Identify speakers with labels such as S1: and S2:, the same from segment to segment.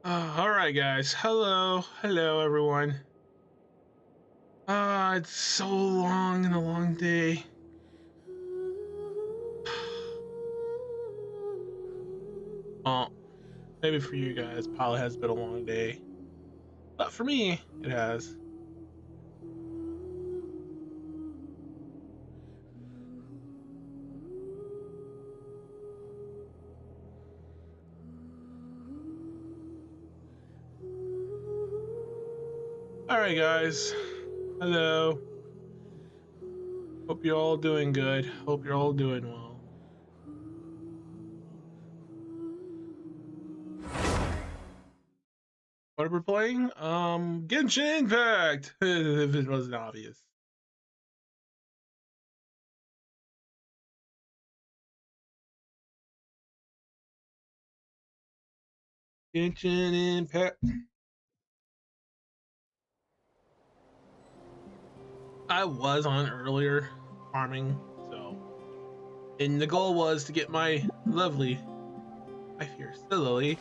S1: All right, guys. Hello, everyone. It's so long and a long day. Well, maybe for you guys, probably has been a long day, but for me, it has. All right, guys. Hello. Hope you're all doing good. Hope you're all doing well. What are we playing? Genshin Impact. If it wasn't obvious. Genshin Impact. I was on earlier farming, so, and the goal was to get my lovely wife here, Lily,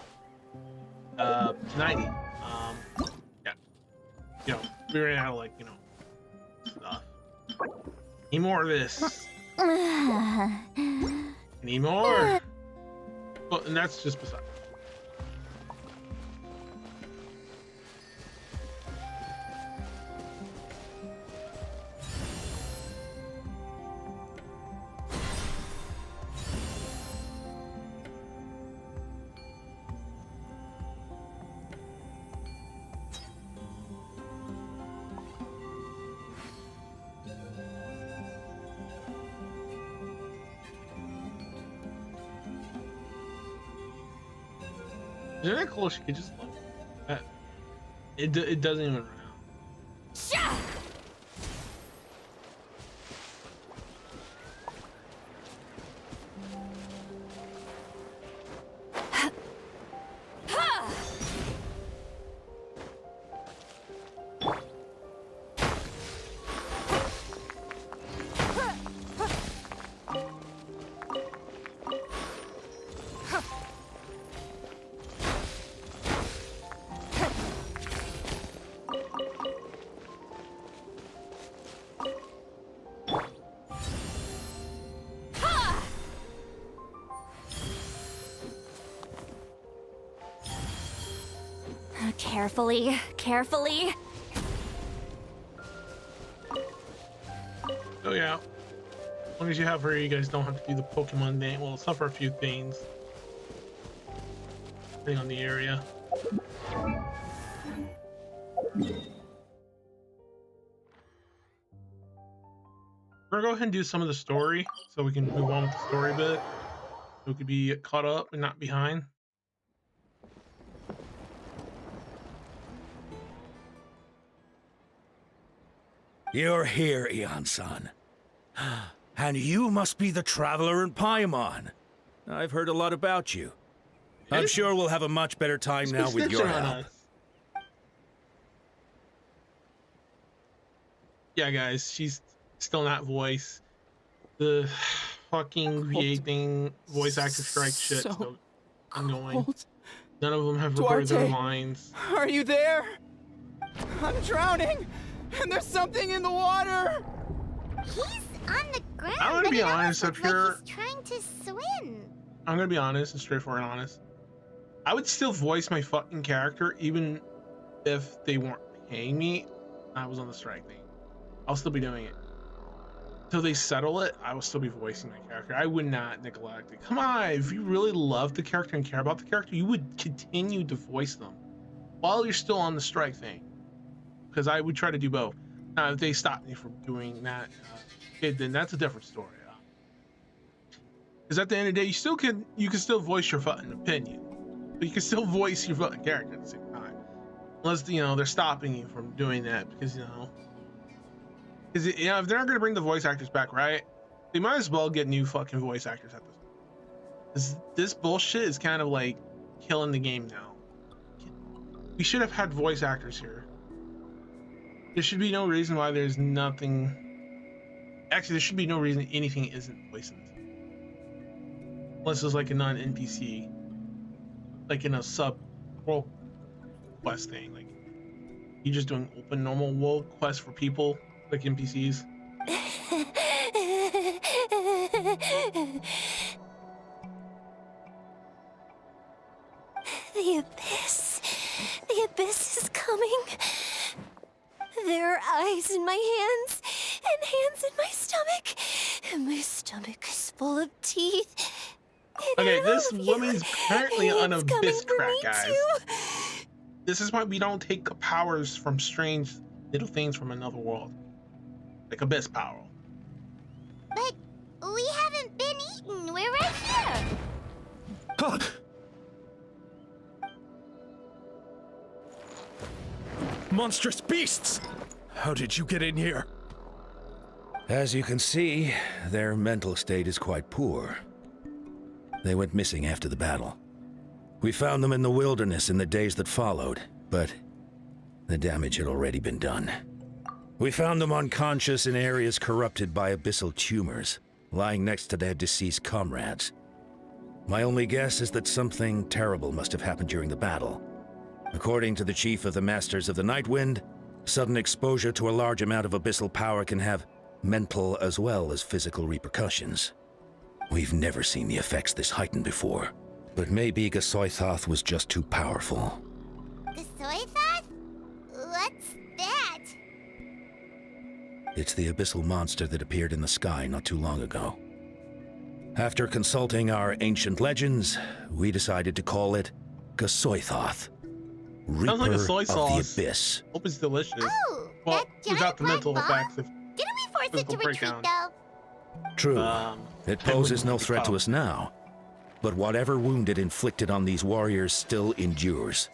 S1: to 90. Yeah, we ran out of stuff. Need more of this. Need more. Well, and that's just beside. Isn't that cool? She could just look at it. It doesn't even run out.
S2: Carefully, carefully.
S1: Oh yeah. As long as you have her, you guys don't have to do the Pokemon name. Well, suffer a few things depending on the area. We're gonna go ahead and do some of the story so we can move on with the story a bit. So we could be caught up and not behind.
S3: You're here, Eon-san. And you must be the traveler in Paimon. I've heard a lot about you. I'm sure we'll have a much better time now with your help.
S1: Yeah, guys, she's still not voice. The fucking VA thing, voice actor strike shit, still ongoing. None of them have recorded their lines.
S4: Are you there? I'm drowning, and there's something in the water.
S2: He's on the ground.
S1: I'm gonna be honest up here.
S2: He's trying to swim.
S1: I'm gonna be honest and straightforward and honest. I would still voice my fucking character even if they weren't paying me. I was on the strike thing. I'll still be doing it. Until they settle it, I will still be voicing my character. I would not neglect it. Come on, if you really love the character and care about the character, you would continue to voice them while you're still on the strike thing. Because I would try to do both. Now, if they stop me from doing that, then that's a different story. Because at the end of the day, you can still voice your fucking opinion, but you can still voice your fucking character at the same time. Unless they're stopping you from doing that because if they're not gonna bring the voice actors back, right? They might as well get new fucking voice actors at this. This bullshit is kind of like killing the game now. We should have had voice actors here. There should be no reason why there's nothing. Actually, there should be no reason anything isn't voiced. Unless it's like a non-NPC, like in a sub role quest thing? Like, you just doing open normal world quests for people, like NPCs?
S2: The abyss. The abyss is coming. There are eyes in my hands, and hands in my stomach. And my stomach is full of teeth. And
S1: Okay,
S2: I
S1: this
S2: love you.
S1: woman's apparently
S2: And
S1: on
S2: it's coming
S1: abyss
S2: for
S1: crack,
S2: me
S1: guys.
S2: too.
S1: This is why we don't take powers from strange little things from another world. Like abyss power.
S2: But we haven't been eaten. We're right here.
S3: Monstrous beasts! How did you get in here? As you can see, their mental state is quite poor. They went missing after the battle. We found them in the wilderness in the days that followed, but the damage had already been done. We found them unconscious in areas corrupted by abyssal tumors, lying next to their deceased comrades. My only guess is that something terrible must have happened during the battle. According to the chief of the Masters of the Nightwind, sudden exposure to a large amount of abyssal power can have mental as well as physical repercussions. We've never seen the effects this heightened before, but maybe Gasoithoth was just too powerful.
S2: The soy thought? What's that?
S3: It's the abyssal monster that appeared in the sky not too long ago. After consulting our ancient legends, we decided to call it Gasoithoth, Reaper
S1: like a soy
S3: of
S1: sauce.
S3: the Abyss.
S1: Hope it's delicious.
S2: Oh,
S1: Well,
S2: that giant
S1: without the
S2: black
S1: mental
S2: ball?
S1: effects. If,
S2: Didn't we force it to
S1: Physical
S2: retreat,
S1: breakdown.
S2: though?
S3: True, it poses no
S1: wouldn't
S3: threat to
S1: be
S3: us now, but whatever wound it inflicted on these warriors still endures.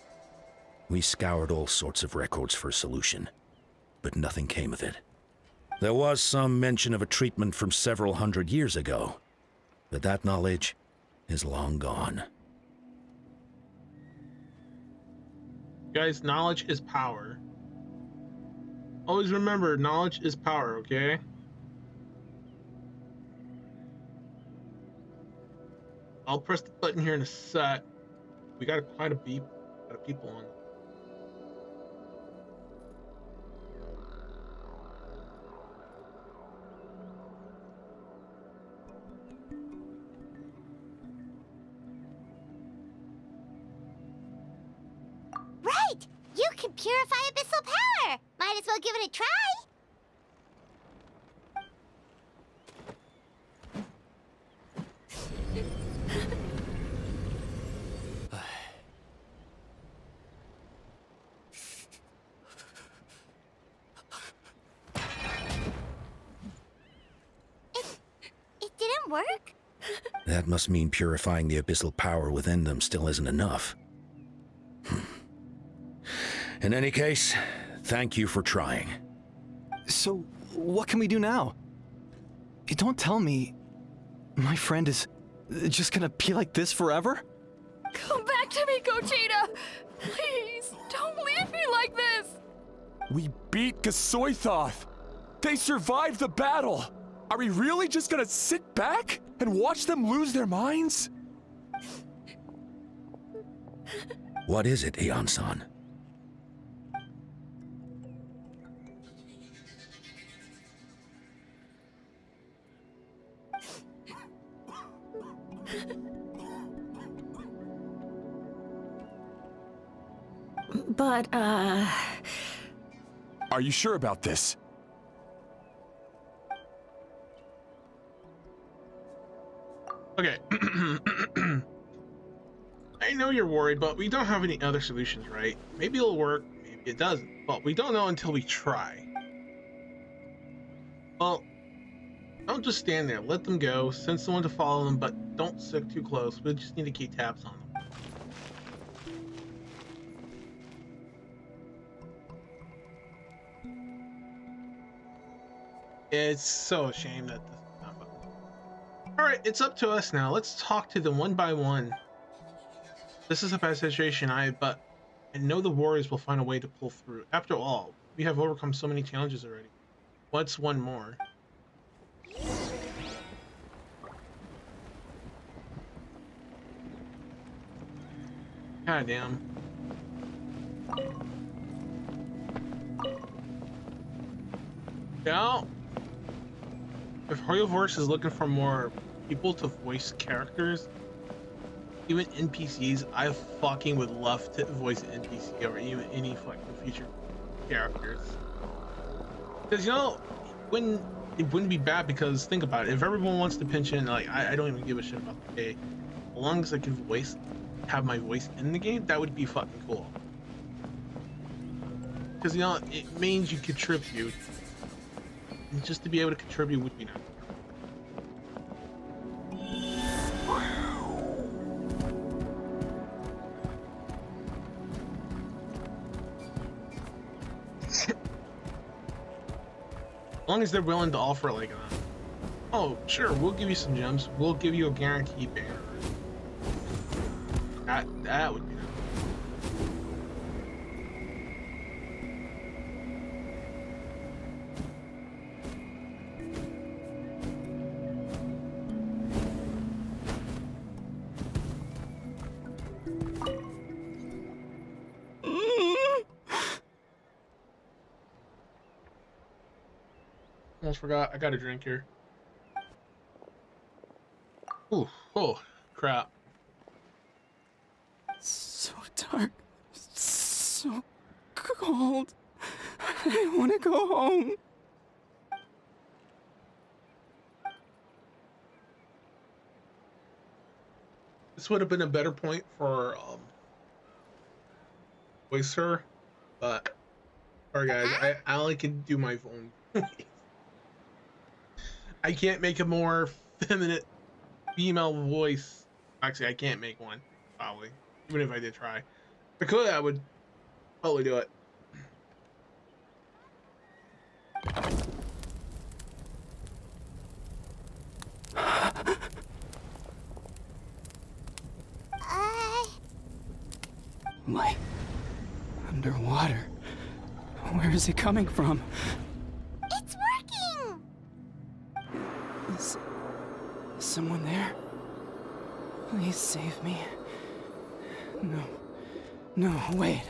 S3: We scoured all sorts of records for a solution, but nothing came of it. There was some mention of a treatment from several hundred years ago, but that knowledge is long gone.
S1: guys, knowledge is power. Always remember, knowledge is power, okay? I'll press the button here in a sec. We got quite a beep. Got a people on.
S2: Right! You can purify abyssal power! Might as well give it a try! It didn't work?
S3: That must mean purifying the abyssal power within them still isn't enough. In any case, thank you for trying.
S4: So, what can we do now? Don't tell me my friend is just gonna be like this forever?
S5: Come back to me, Gogeta! Please, don't leave me like this!
S6: We beat Gasoithoth! They survived the battle! Are we really just gonna sit back and watch them lose their minds?
S3: What is it, Eon-san?
S5: But,
S6: Are you sure about this?
S1: Okay. I know you're worried, but we don't have any other solutions, right? Maybe it'll work, maybe it doesn't, but we don't know until we try. Well, don't just stand there. Let them go. Send someone to follow them, but don't stick too close. We just need to keep tabs on them. It's so a shame that this is not. All right, it's up to us now. Let's talk to them one by one. This is a bad situation, but I know the warriors will find a way to pull through. After all, we have overcome so many challenges already. What's one more? God damn. Now, if Hoyoverse is looking for more people to voice characters, even NPCs, I fucking would love to voice an NPC or even any fucking future characters. Because it wouldn't be bad, because think about it, if everyone wants to pinch in, like I don't even give a shit about the pay, as long as I can have my voice in the game, that would be fucking cool. Because it means you contribute, and just to be able to contribute would be nice. As long as they're willing to offer like oh sure, we'll give you some gems, we'll give you a guaranteed banner. That would be nice. Almost forgot, I got a drink here. Ooh, oh, crap.
S6: So dark. So cold. I want to go home.
S1: This would have been a better point for voice her, but sorry guys, I only can do my own. I can't make a more feminine female voice. Actually, I can't make one, probably, even if I did try. If I could, I would totally do it.
S6: Light. Underwater. Where is it coming from?
S2: It's working!
S6: Is someone there? Please save me. No. No, wait.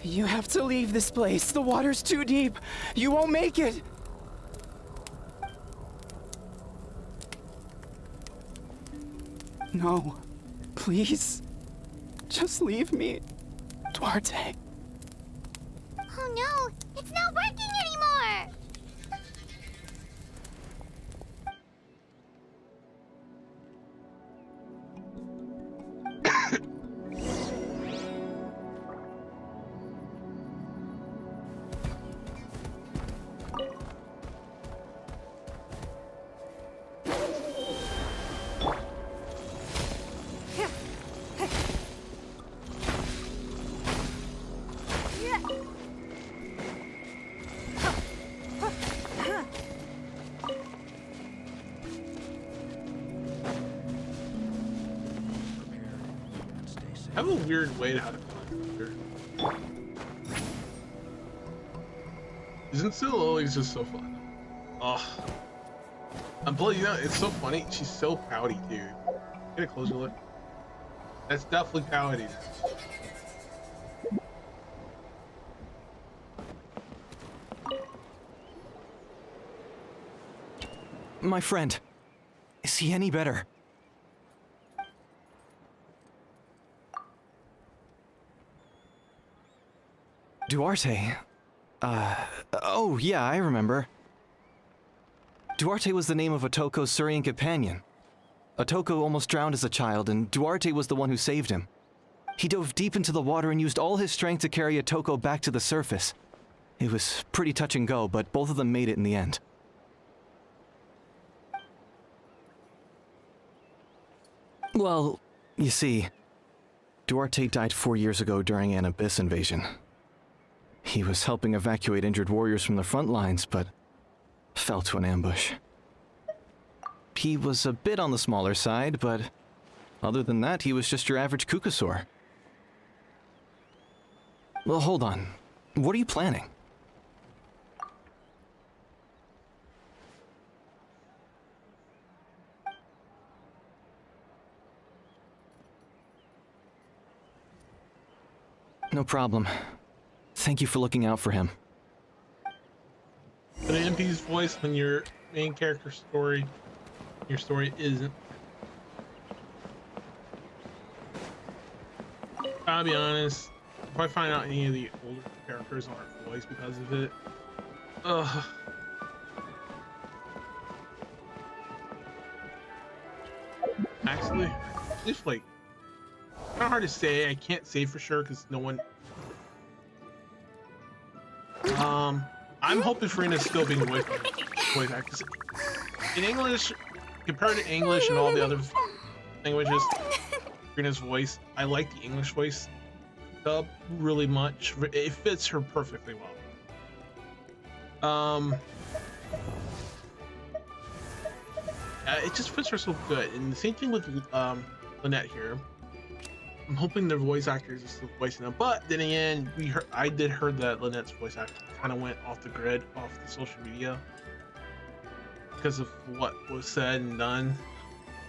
S6: You have to leave this place. The water's too deep. You won't make it. No. Please. Just leave me. Duarte.
S2: Oh no, it's not working anymore!
S1: I have a weird way to how to climb here. Isn't Lili's just so fun? Oh, I'm pulling you out. It's so funny. She's so pouty too. Get a closer look. That's definitely pouty.
S4: My friend, is he any better? Duarte? Oh yeah, I remember. Duarte was the name of Otoko's Surian companion. Otoko almost drowned as a child, and Duarte was the one who saved him. He dove deep into the water and used all his strength to carry Otoko back to the surface. It was pretty touch and go, but both of them made it in the end. Well, you see, Duarte died 4 years ago during an Abyss invasion. He was helping evacuate injured warriors from the front lines, but fell to an ambush. He was a bit on the smaller side, but other than that, he was just your average Kukasaur. Well, hold on. What are you planning? No problem. Thank you for looking out for him.
S1: But an NPC's voice when your main character story, your story isn't. I'll be honest, if I find out any of the older characters aren't voiced because of it, ugh. Actually, it's like kind of hard to say. I can't say for sure because no one. I'm hoping Farina's still being voiced actors in English compared to English and all the other languages. Farina's voice, I like the English voice dub really much. It fits her perfectly well. It just fits her so good, and the same thing with Lynette here. I'm hoping their voice actors are still voicing them, but then again, I did heard that Lynette's voice actor kind of went off the grid, off the social media, because of what was said and done.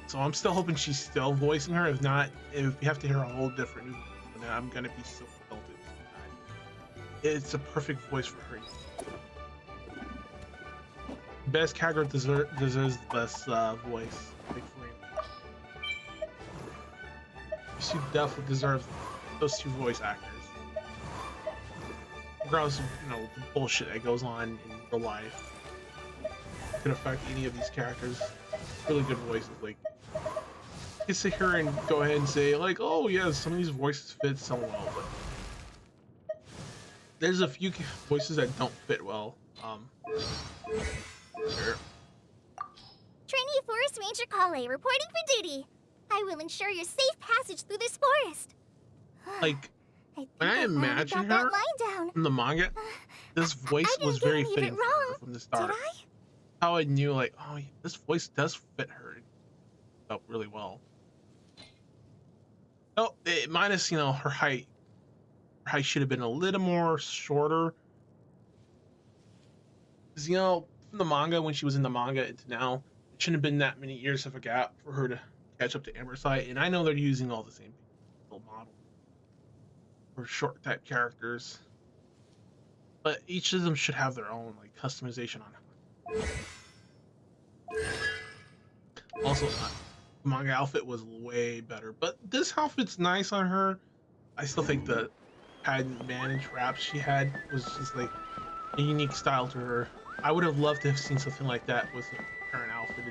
S1: So I'm still hoping she's still voicing her. If not, if we have to hear a whole different new Lynette, I'm gonna be so tilted. It's a perfect voice for her. Best character deserves the best voice. Like Farina. She definitely deserves those two voice actors. Regardless of, you know, the bullshit that goes on in real life could affect any of these characters. Really good voices. Like, you can sit here and go ahead and say like, oh yeah, some of these voices fit so well, but there's a few voices that don't fit well. Sure.
S2: Trinity Forest Ranger Kale reporting for duty. I will ensure your safe passage through this forest.
S1: Like,
S2: when
S1: I imagine her in the manga, this voice was very fitting for her from the start.
S2: Did I?
S1: How I knew, like, oh, yeah, this voice does fit her up really well. Oh, minus, you know, her height. Her height should have been a little more shorter. Because, you know, from the manga, when she was in the manga into now, it shouldn't have been that many years of a gap for her to catch up to Ambersite. And I know they're using all the same model for short type characters, but each of them should have their own like customization on it. Also, the manga outfit was way better, but this outfit's nice on her. I still think the patent managed wrap she had was just like a unique style to her. I would have loved to have seen something like that with her current outfit.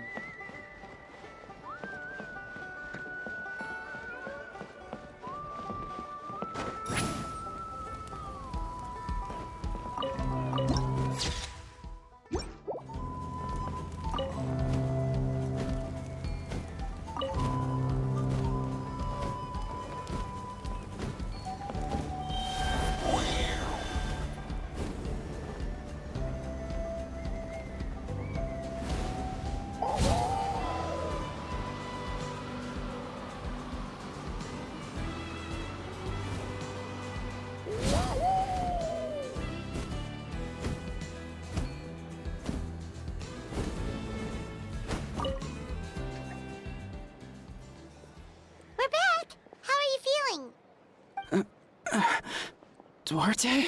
S6: Duarte?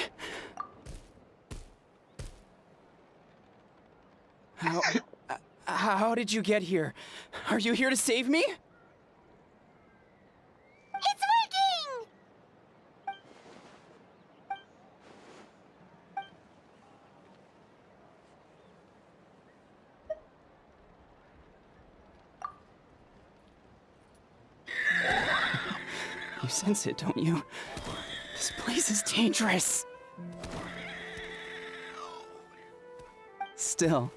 S6: How did you get here? Are you here to save me?
S2: It's working!
S6: You sense it, don't you? This place is dangerous. Still.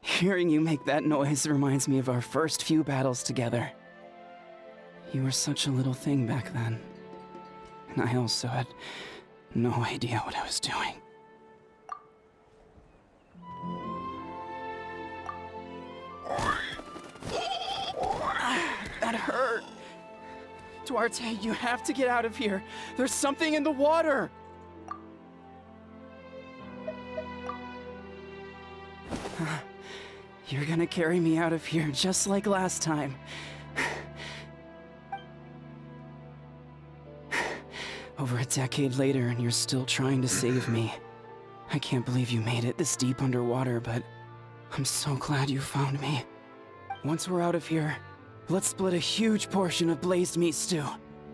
S6: Hearing you make that noise reminds me of our first few battles together. You were such a little thing back then. And I also had no idea what I was doing. That hurt. Duarte, you have to get out of here. There's something in the water. You're gonna carry me out of here just like last time. Over a decade later, and you're still trying to save me. I can't believe you made it this deep underwater, but I'm so glad you found me. Once we're out of here, let's split a huge portion of blazed meat stew,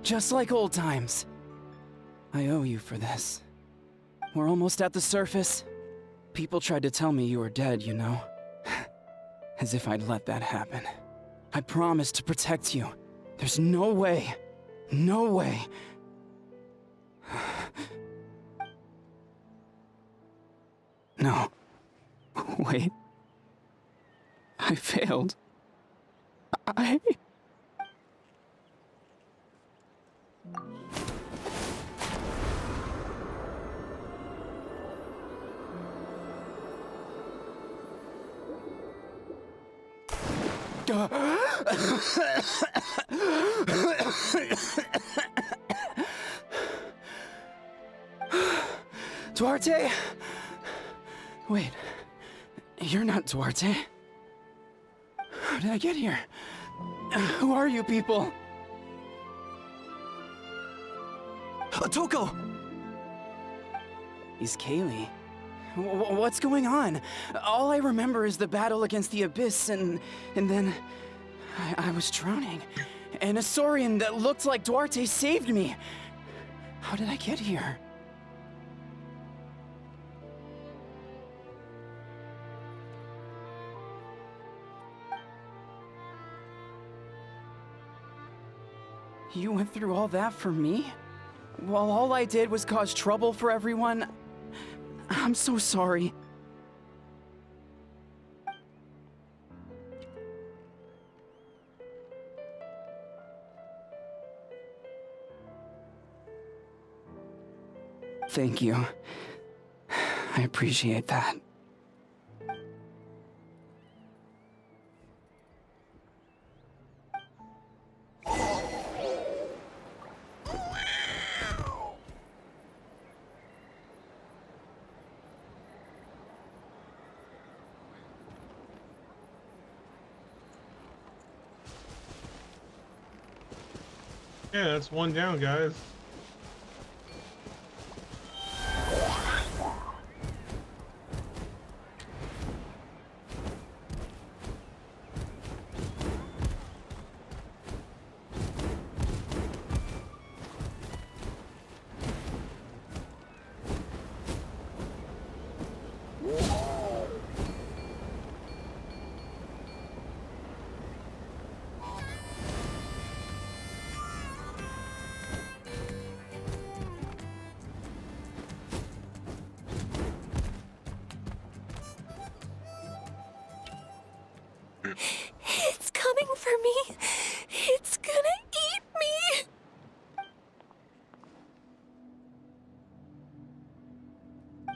S6: just like old times. I owe you for this. We're almost at the surface. People tried to tell me you were dead, you know. As if I'd let that happen. I promised to protect you. There's no way. No way. No. Wait. I failed. I... Duarte? Wait, you're not Duarte. How did I get here? Who are you people?
S4: Toko!
S6: He's Kaylee. What's going on? All I remember is the battle against the Abyss, and then I was drowning. And a Saurian that looked like Duarte saved me. How did I get here? You went through all that for me? While all I did was cause trouble for everyone? I'm so sorry. Thank you. I appreciate that.
S1: Yeah, that's one down, guys.
S2: It's coming for me. It's gonna eat me.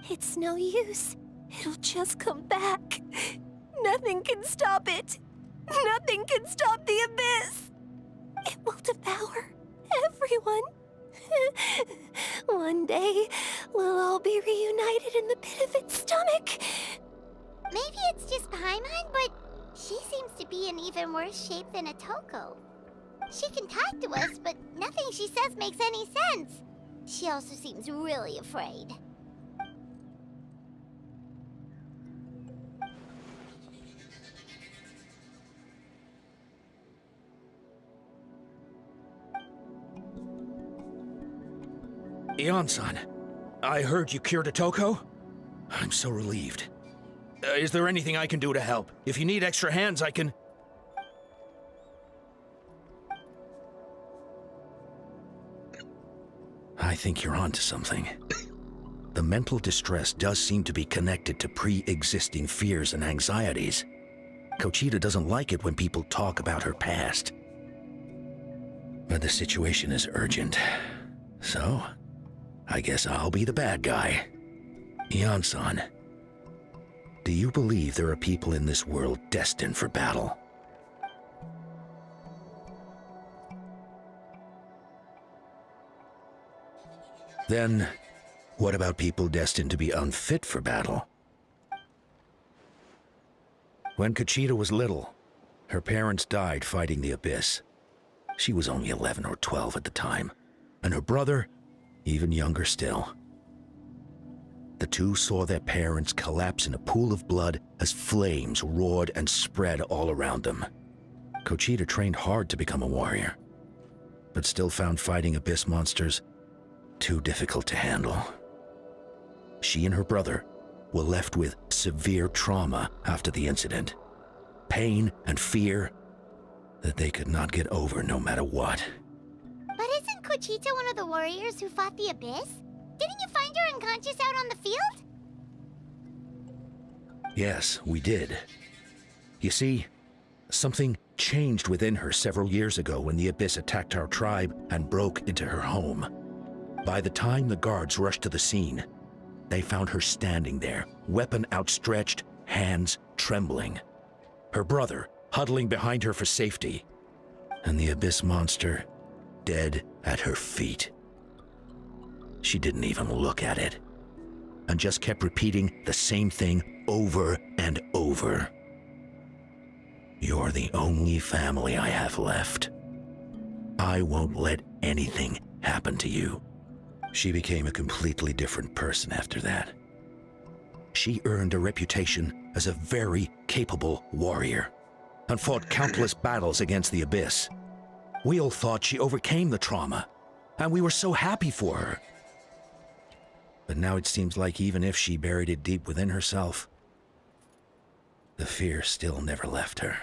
S2: It's no use. It'll just come back. Nothing can stop it. Nothing can stop the abyss. It will devour everyone. One day, we'll all be reunited in the pit of its stomach.
S7: Maybe it's just Paimon, but she seems to be in even worse shape than a Toko. She can talk to us, but nothing she says makes any sense. She also seems really afraid.
S3: Ion-san, I heard you cured a Toko? I'm so relieved. Is there anything I can do to help? If you need extra hands, I can... I think you're onto something. The mental distress does seem to be connected to pre-existing fears and anxieties. Kochita doesn't like it when people talk about her past. But the situation is urgent. So, I guess I'll be the bad guy. Ion-san, do you believe there are people in this world destined for battle? Then, what about people destined to be unfit for battle? When Kochita was little, her parents died fighting the Abyss. She was only 11 or 12 at the time, and her brother, even younger still. The two saw their parents collapse in a pool of blood as flames roared and spread all around them. Conchita trained hard to become a warrior, but still found fighting abyss monsters too difficult to handle. She and her brother were left with severe trauma after the incident. Pain and fear that they could not get over no matter what.
S7: But isn't Conchita one of the warriors who fought the Abyss? Didn't you find her unconscious out on the field?
S3: Yes, we did. You see, something changed within her several years ago when the Abyss attacked our tribe and broke into her home. By the time the guards rushed to the scene, they found her standing there, weapon outstretched, hands trembling. Her brother huddling behind her for safety, and the Abyss monster dead at her feet. She didn't even look at it, and just kept repeating the same thing over and over. You're the only family I have left. I won't let anything happen to you. She became a completely different person after that. She earned a reputation as a very capable warrior, and fought countless battles against the Abyss. We all thought she overcame the trauma, and we were so happy for her. But now it seems like even if she buried it deep within herself, the fear still never left her.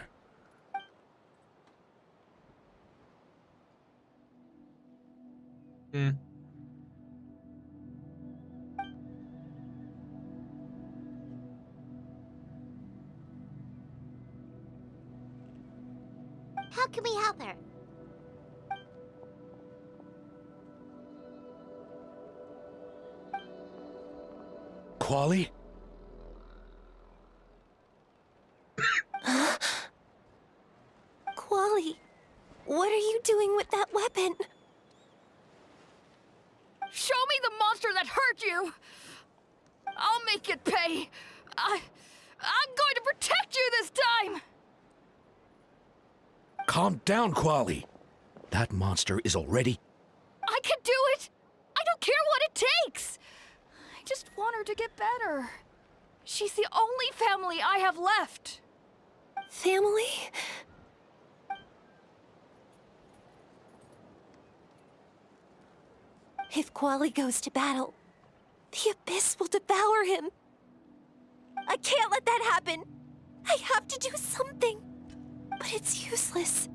S7: How can we help her?
S3: Quali?
S2: Quali, what are you doing with that weapon?
S5: Show me the monster that hurt you! I'll make it pay! I'm going to protect you this time!
S3: Calm down, Quali. That monster is already...
S5: I can do it! I don't care what it takes! I just want her to get better. She's the only family I have left.
S2: Family? If Quali goes to battle, the Abyss will devour him. I can't let that happen. I have to do something. But it's useless.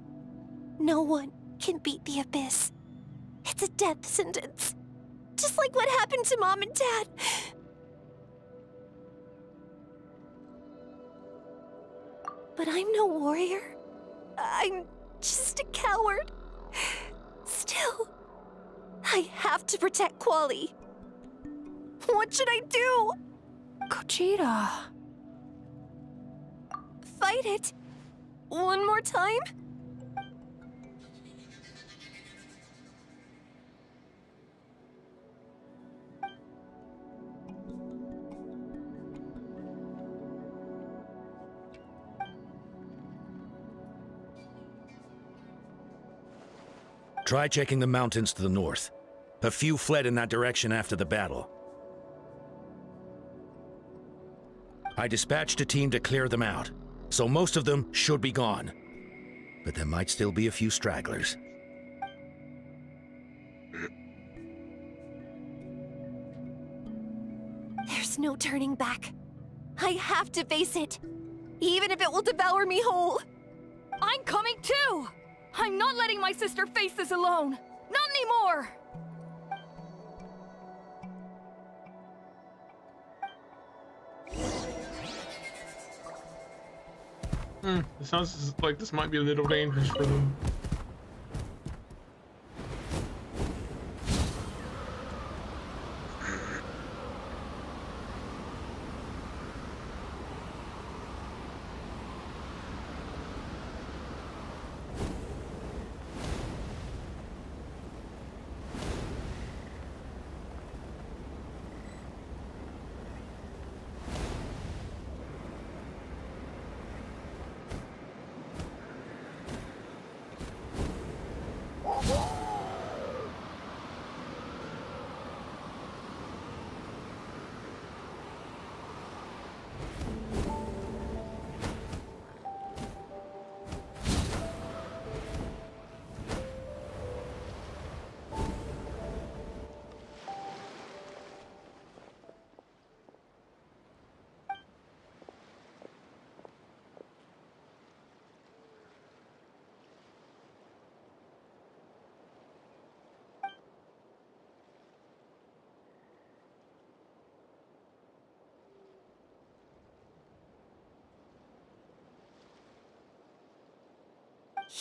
S2: No one can beat the Abyss. It's a death sentence. Just like what happened to Mom and Dad. But I'm no warrior. I'm just a coward. Still, I have to protect Quali. What should I do?
S5: Conchita.
S2: Fight it. One more time?
S3: Try checking the mountains to the north. A few fled in that direction after the battle. I dispatched a team to clear them out, so most of them should be gone. But there might still be a few stragglers.
S2: There's no turning back. I have to face it, even if it will devour me whole.
S5: I'm coming too! I'm not letting my sister face this alone! Not anymore!
S1: It sounds like this might be a little dangerous for them.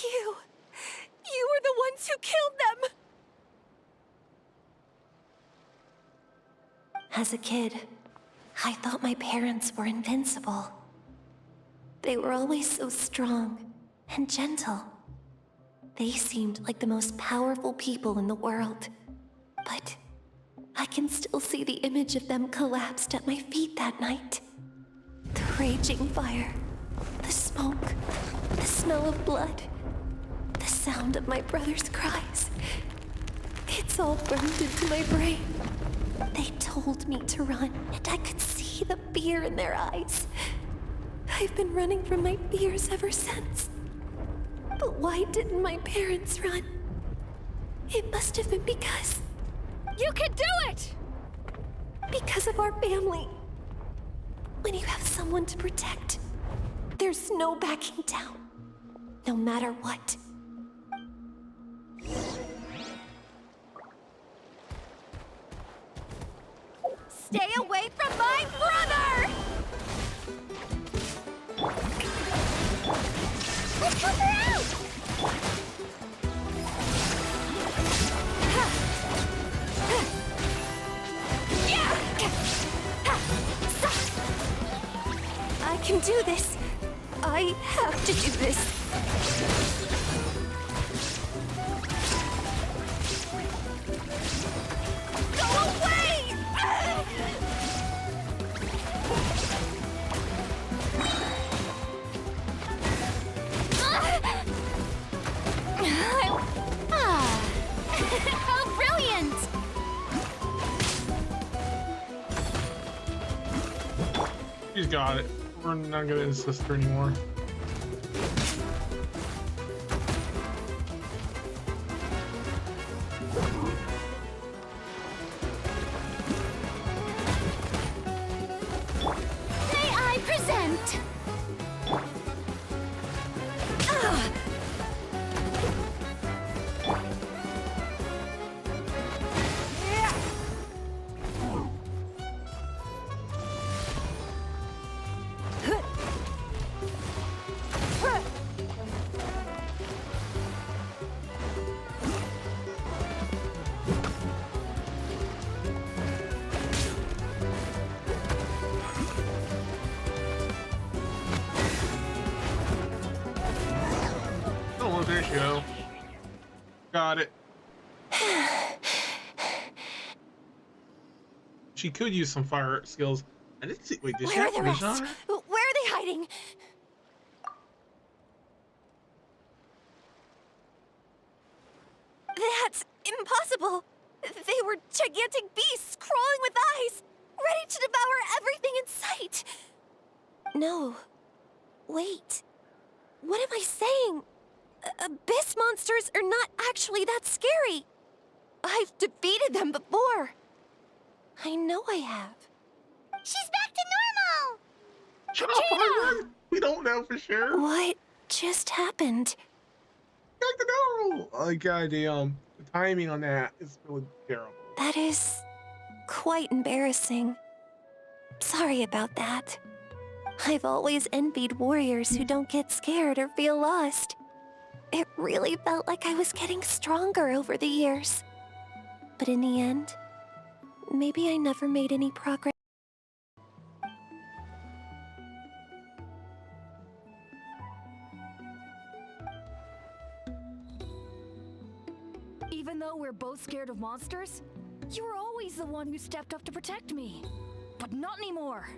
S2: You were the ones who killed them! As a kid, I thought my parents were invincible. They were always so strong and gentle. They seemed like the most powerful people in the world. But I can still see the image of them collapsed at my feet that night. The raging fire, the smoke, the smell of blood, the sound of my brother's cries. It's all burned into my brain. They told me to run, and I could see the fear in their eyes. I've been running from my fears ever since. But why didn't my parents run? It must have been because...
S5: You can do it!
S2: Because of our family. When you have someone to protect, there's no backing down, no matter what.
S5: Stay away from my brother!
S7: Let's help her out!
S2: I can do this. I have to do this.
S5: Go away!
S7: How brilliant!
S1: She's got it. We're not gonna insist her anymore.
S7: May I present?
S1: Oh, there you go. Got it. She could use some fire skills. I didn't see. Wait, did she
S2: Where are
S1: have
S2: the
S1: vision
S2: rest?
S1: on her?
S2: Where are they hiding? That's impossible. They were gigantic beasts crawling with eyes, ready to devour everything in sight. No. Wait. What am I saying? Abyss monsters are not actually that scary. I've defeated them before. I know I have.
S7: She's back to normal!
S1: Shut up, Harlan. We don't know for sure.
S2: What just happened?
S1: Back to normal. Goddamn. The timing on that is really terrible.
S2: That is quite embarrassing. Sorry about that. I've always envied warriors who don't get scared or feel lost. It really felt like I was getting stronger over the years. But in the end, maybe I never made any progress.
S5: Even though we're both scared of monsters, you were always the one who stepped up to protect me. But not anymore.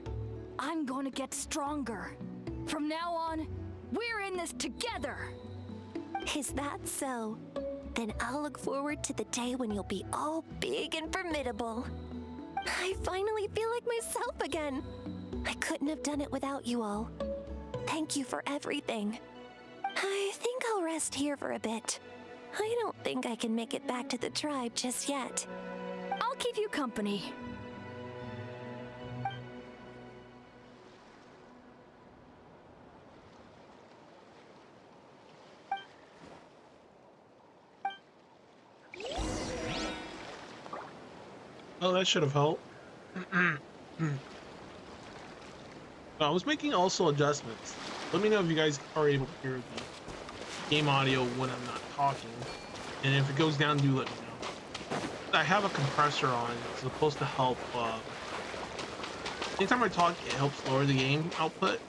S5: I'm going to get stronger. From now on, we're in this together.
S2: Is that so? Then I'll look forward to the day when you'll be all big and formidable. I finally feel like myself again. I couldn't have done it without you all. Thank you for everything. I think I'll rest here for a bit. I don't think I can make it back to the tribe just yet.
S5: I'll keep you company.
S1: Oh, that should have helped. I was making also adjustments. Let me know if you guys are able to hear me. game audio when I'm not talking. And if it goes down, do let me know. I have a compressor on. It's supposed to help. Anytime I talk, it helps lower the game output.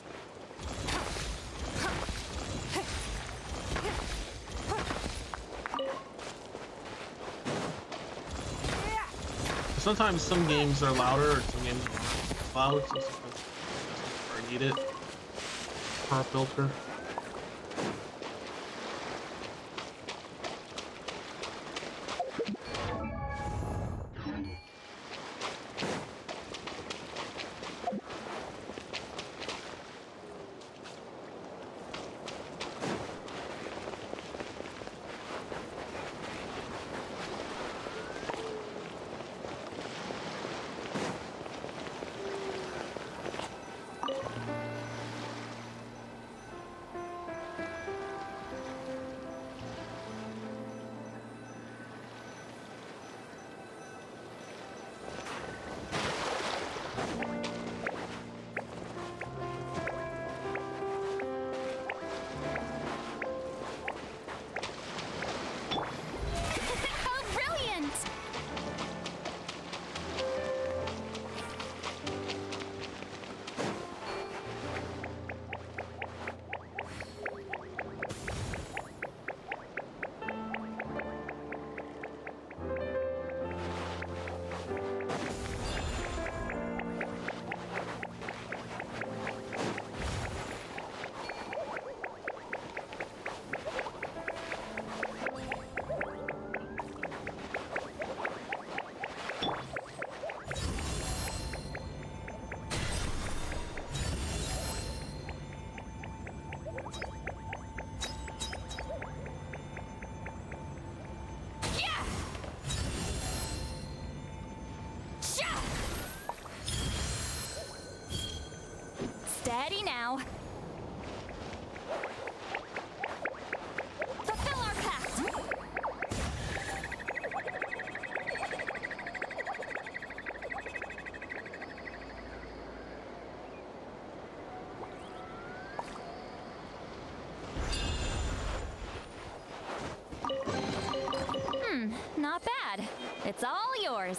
S1: Sometimes some games are louder, or some games are loud, so sometimes I need it for a filter.
S5: Steady now. Fulfill our pact. Not bad. It's all yours.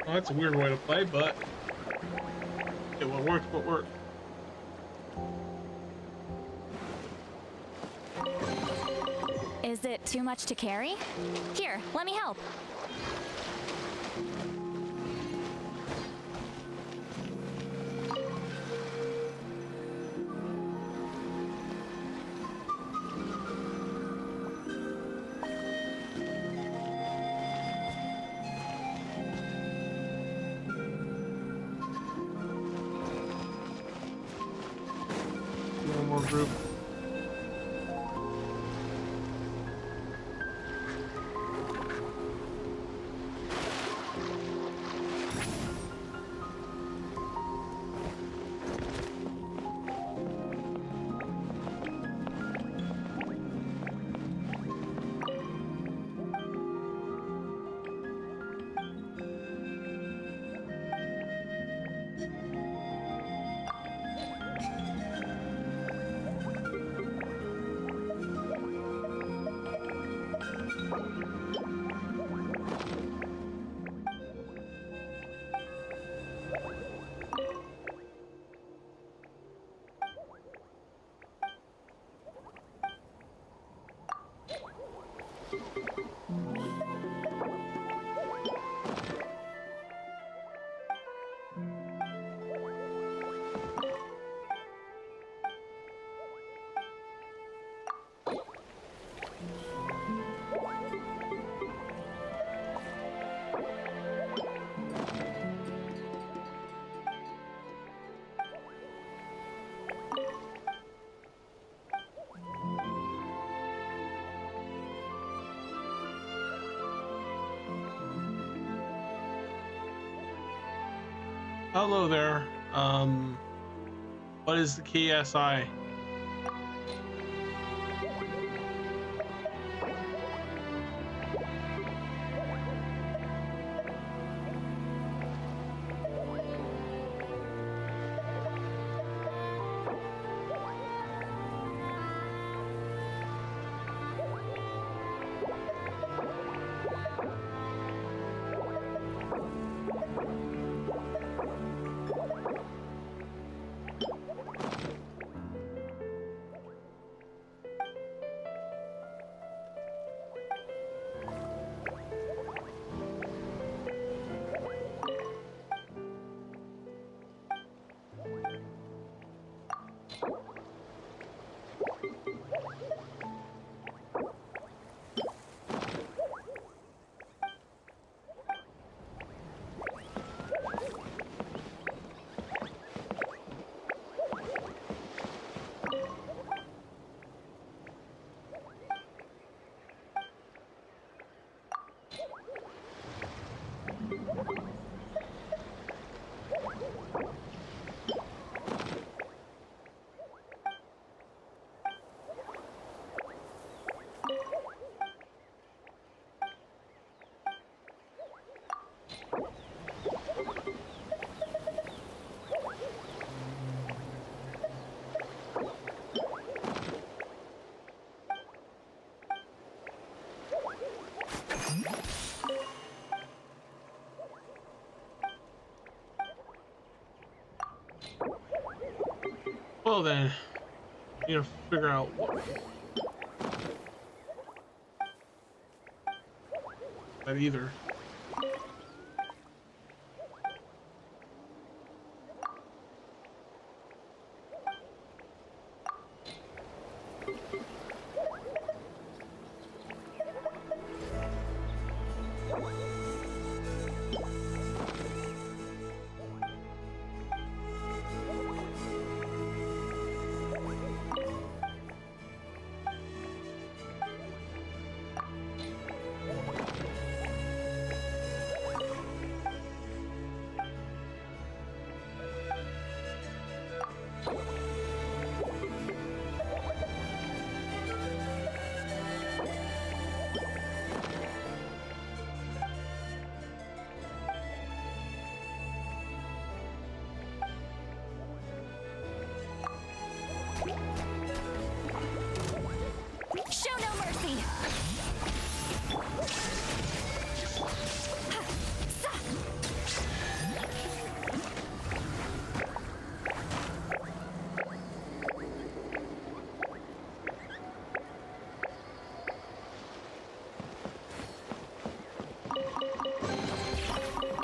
S1: Well, that's a weird way to play, but it what worked, what worked.
S5: Is it too much to carry? Here, let me help.
S1: One more group. Hello there. What is the KSI? Well then, you know, figure out what that either.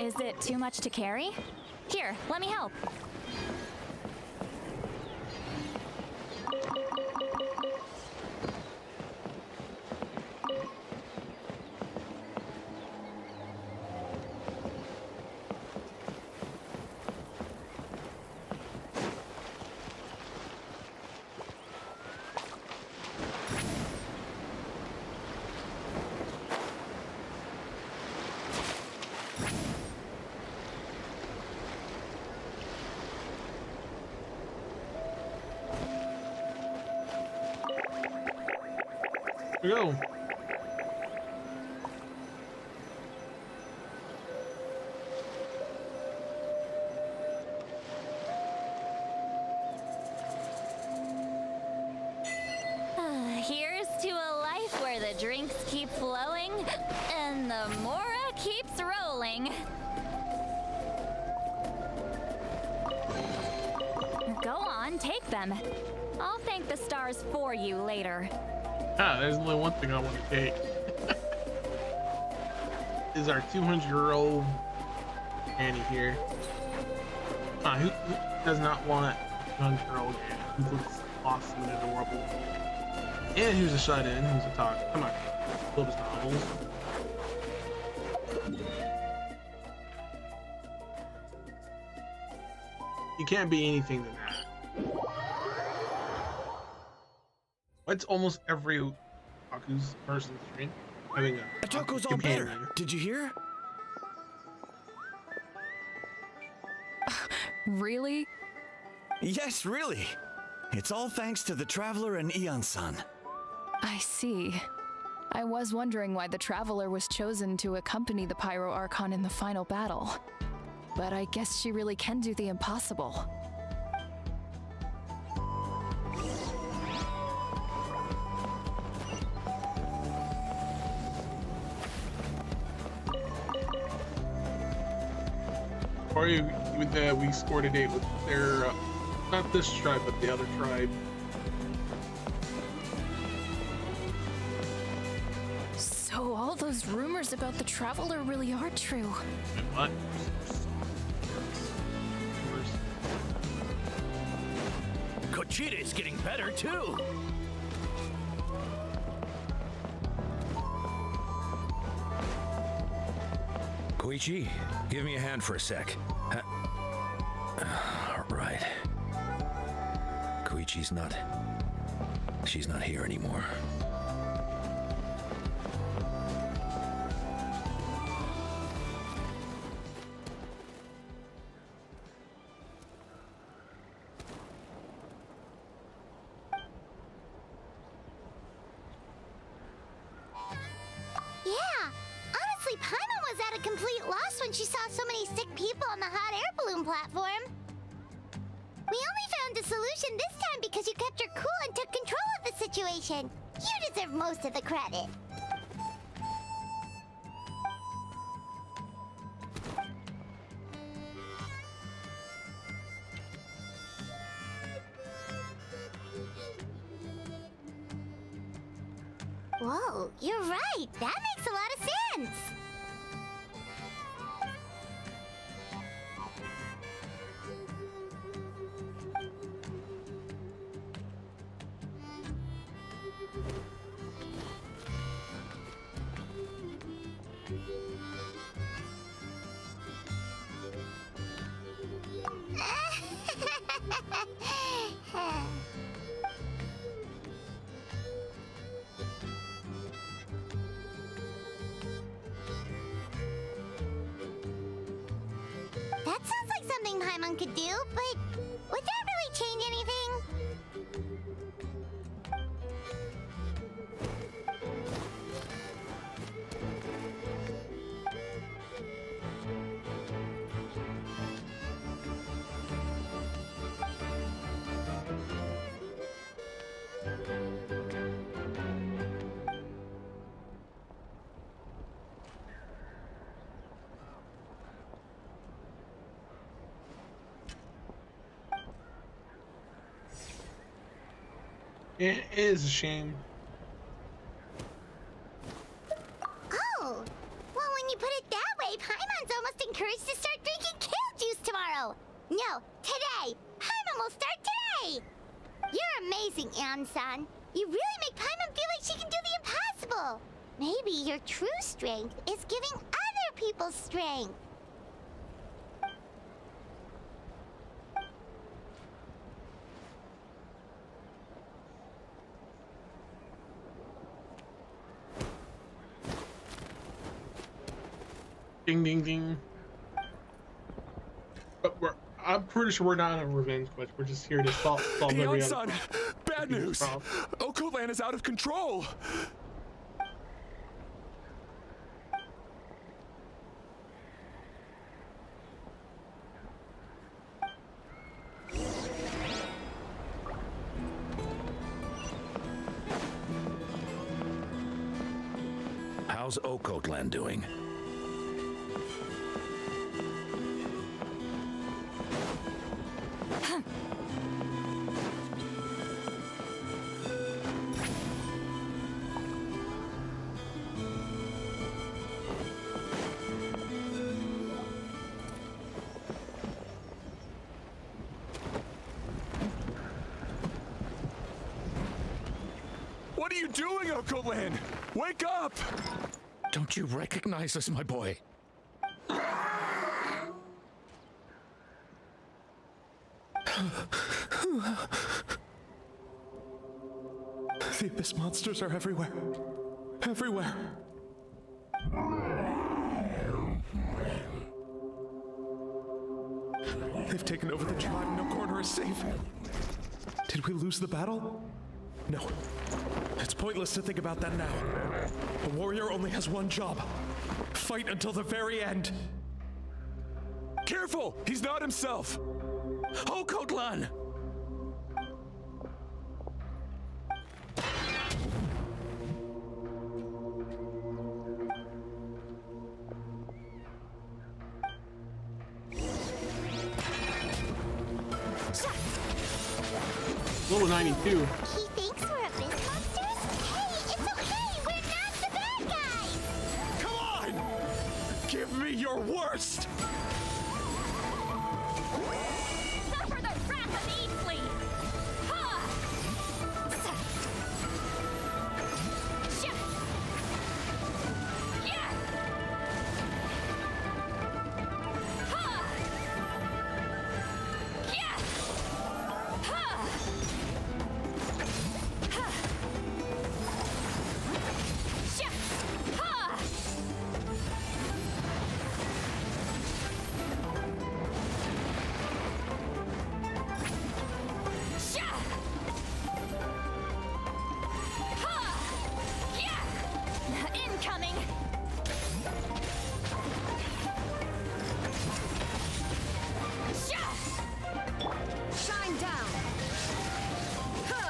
S5: Is it too much to carry? Here, let me help.
S1: Here we go.
S5: Here's to a life where the drinks keep flowing and the Mora keeps rolling. Go on, take them. I'll thank the stars for you later.
S1: Ah, there's only one thing I want to take. Is our 200-year-old Annie here? Who does not want a 200-year-old Annie who looks awesome and adorable? And who's a shut-in, who's a talk. Come on, build his novels. You can't be anything than that. What's almost every Aku's person's stream having a
S3: Atoko's all
S1: companion.
S3: better. Did you hear?
S5: Really?
S3: Yes, really. It's all thanks to the Traveler and Eon-san.
S5: I see. I was wondering why the Traveler was chosen to accompany the Pyro Archon in the final battle. But I guess she really can do the impossible.
S1: Or we scored a date with their, not this tribe, but the other tribe.
S5: So all those rumors about the Traveler really are true.
S1: What?
S3: Kochita's getting better, too. Koichi, give me a hand for a sec. Right. Koichi's not... She's not here anymore.
S7: Yeah, honestly, Paimon was at a complete loss when she saw so many sick people on the hot air balloon platform. We only found a solution this time because you kept your cool and took control of the situation. You deserve most of the credit. Whoa, you're right. That makes a lot of sense. That sounds like something Paimon could do, but would that really change anything?
S1: It is a shame.
S7: Oh, well, when you put it that way, Paimon's almost encouraging courage to start drinking kale juice tomorrow. No, today. Paimon will start today. You're amazing, Ansan. You really make Paimon feel like she can do the impossible. Maybe your true strength is giving other people strength.
S1: Ding, ding, ding. But I'm pretty sure we're not on a revenge quest. We're just here to solve every other
S8: Son, bad news.
S1: problem.
S8: Okoland is out of control.
S3: How's Okoland doing?
S8: What are you doing, Okoland? Wake up!
S3: Don't you recognize us, my boy?
S8: The Abyss monsters are everywhere. Everywhere. They've taken over the tribe. No corner is safe. Did we lose the battle? No. It's pointless to think about that now. A warrior only has one job. Fight until the very end. Careful! He's not himself!
S3: Okoland!
S1: Level 92.
S7: He thinks we're Abyss monsters? Hey, it's okay! We're not the bad guys!
S8: Come on! Give me your worst!
S5: Suffer the wrath of Eastleigh! Ha! Shit! Yeah! Ha! Yeah! Ha! Ha! Shit! Ha! Sha! Ha! Yeah! Incoming! Sha! Shine down! Ha!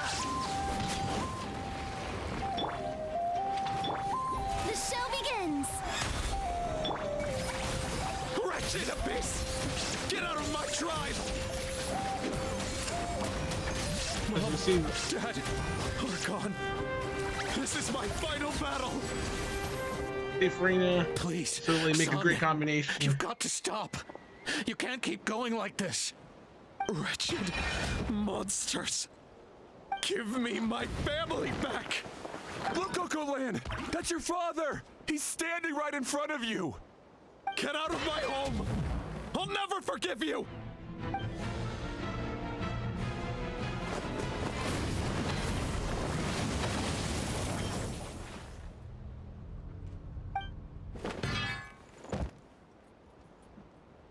S2: The show begins!
S8: Wretched Abyss! Get out of my tribe!
S1: As you see,
S8: Dad, we're gone. This is my final battle.
S1: if Reina
S3: Please,
S1: certainly make a
S3: son,
S1: great combination.
S3: You've got to stop. You can't keep going like this.
S8: Wretched monsters. Give me my family back. Look, Okoland, that's your father. He's standing right in front of you. Get out of my home. I'll never forgive you.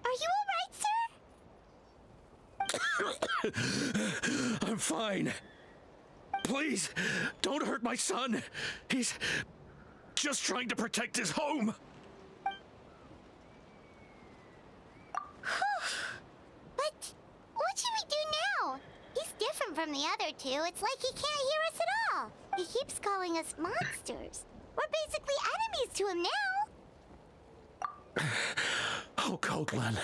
S7: Are you alright, sir?
S3: I'm fine. Please, don't hurt my son. He's just trying to protect his home.
S7: But what should we do now? He's different from the other two. It's like he can't hear us at all. He keeps calling us monsters. We're basically enemies to him now.
S3: Oh, Okoland.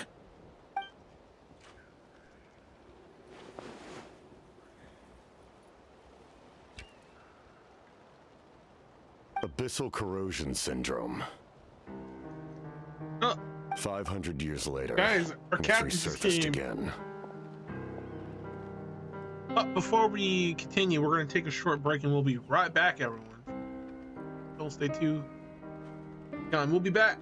S9: Abyssal corrosion syndrome.
S8: 500 years later,
S1: Guys, our
S8: it's
S1: captain's
S8: resurfaced
S1: scheme.
S8: again.
S1: But before we continue, we're going to take a short break and we'll be right back, everyone. Don't stay too gone. We'll be back.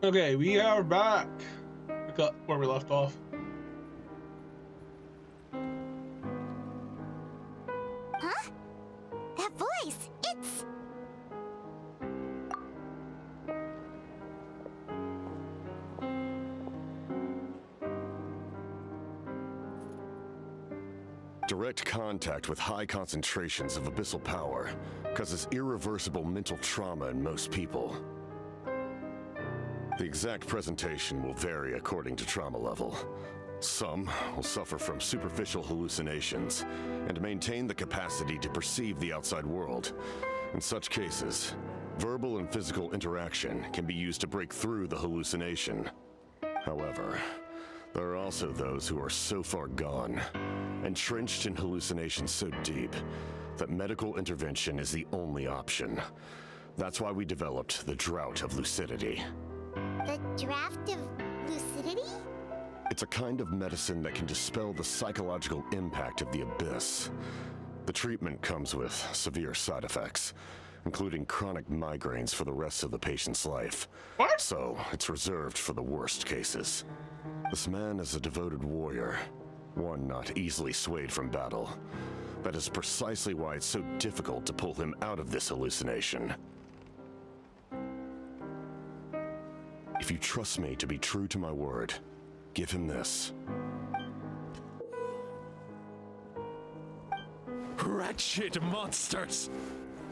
S1: Okay, we are back. Pick up where we left off.
S7: Huh? That voice, it's...
S9: Direct contact with high concentrations of abyssal power causes irreversible mental trauma in most people. The exact presentation will vary according to trauma level. Some will suffer from superficial hallucinations and maintain the capacity to perceive the outside world. In such cases, verbal and physical interaction can be used to break through the hallucination. However, there are also those who are so far gone, entrenched in hallucinations so deep, that medical intervention is the only option. That's why we developed the Drought of Lucidity.
S7: The draft of lucidity?
S9: It's a kind of medicine that can dispel the psychological impact of the abyss. The treatment comes with severe side effects, including chronic migraines for the rest of the patient's life.
S1: What?
S9: So, it's reserved for the worst cases. This man is a devoted warrior, one not easily swayed from battle. That is precisely why it's so difficult to pull him out of this hallucination. If you trust me to be true to my word, give him this.
S8: Wretched monsters!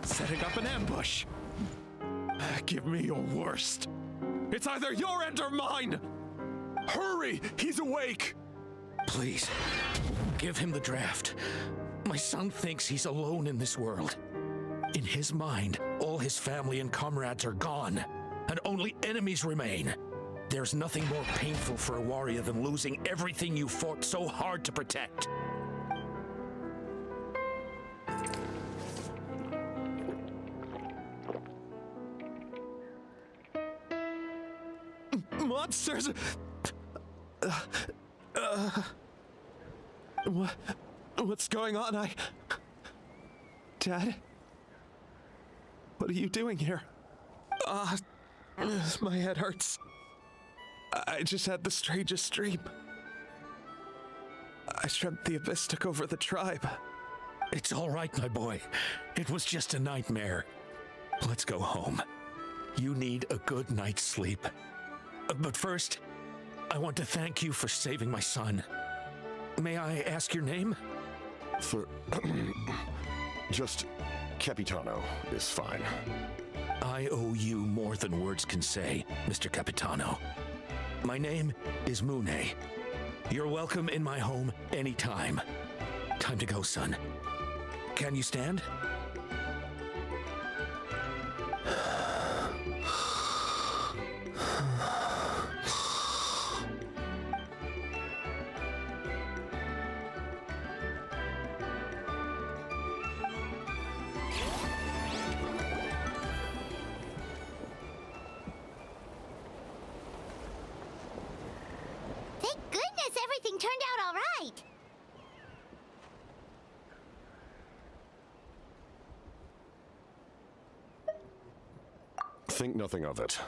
S8: Setting up an ambush! Give me your worst. It's either your end or mine! Hurry! He's awake!
S3: Please, give him the draft. My son thinks he's alone in this world. In his mind, all his family and comrades are gone, and only enemies remain. There's nothing more painful for a warrior than losing everything you fought so hard to protect.
S8: Monsters! What's going on? Dad? What are you doing here? My head hurts. I just had the strangest dream. I dreamt the Abyss took over the tribe.
S3: It's all right, my boy. It was just a nightmare. Let's go home. You need a good night's sleep. But first, I want to thank you for saving my son. May I ask your name?
S9: Just Capitano is fine.
S3: I owe you more than words can say, Mr. Capitano. My name is Mune. You're welcome in my home anytime. Time to go, son. Can you stand?
S7: Thank goodness everything turned out all right!
S9: Think nothing of it.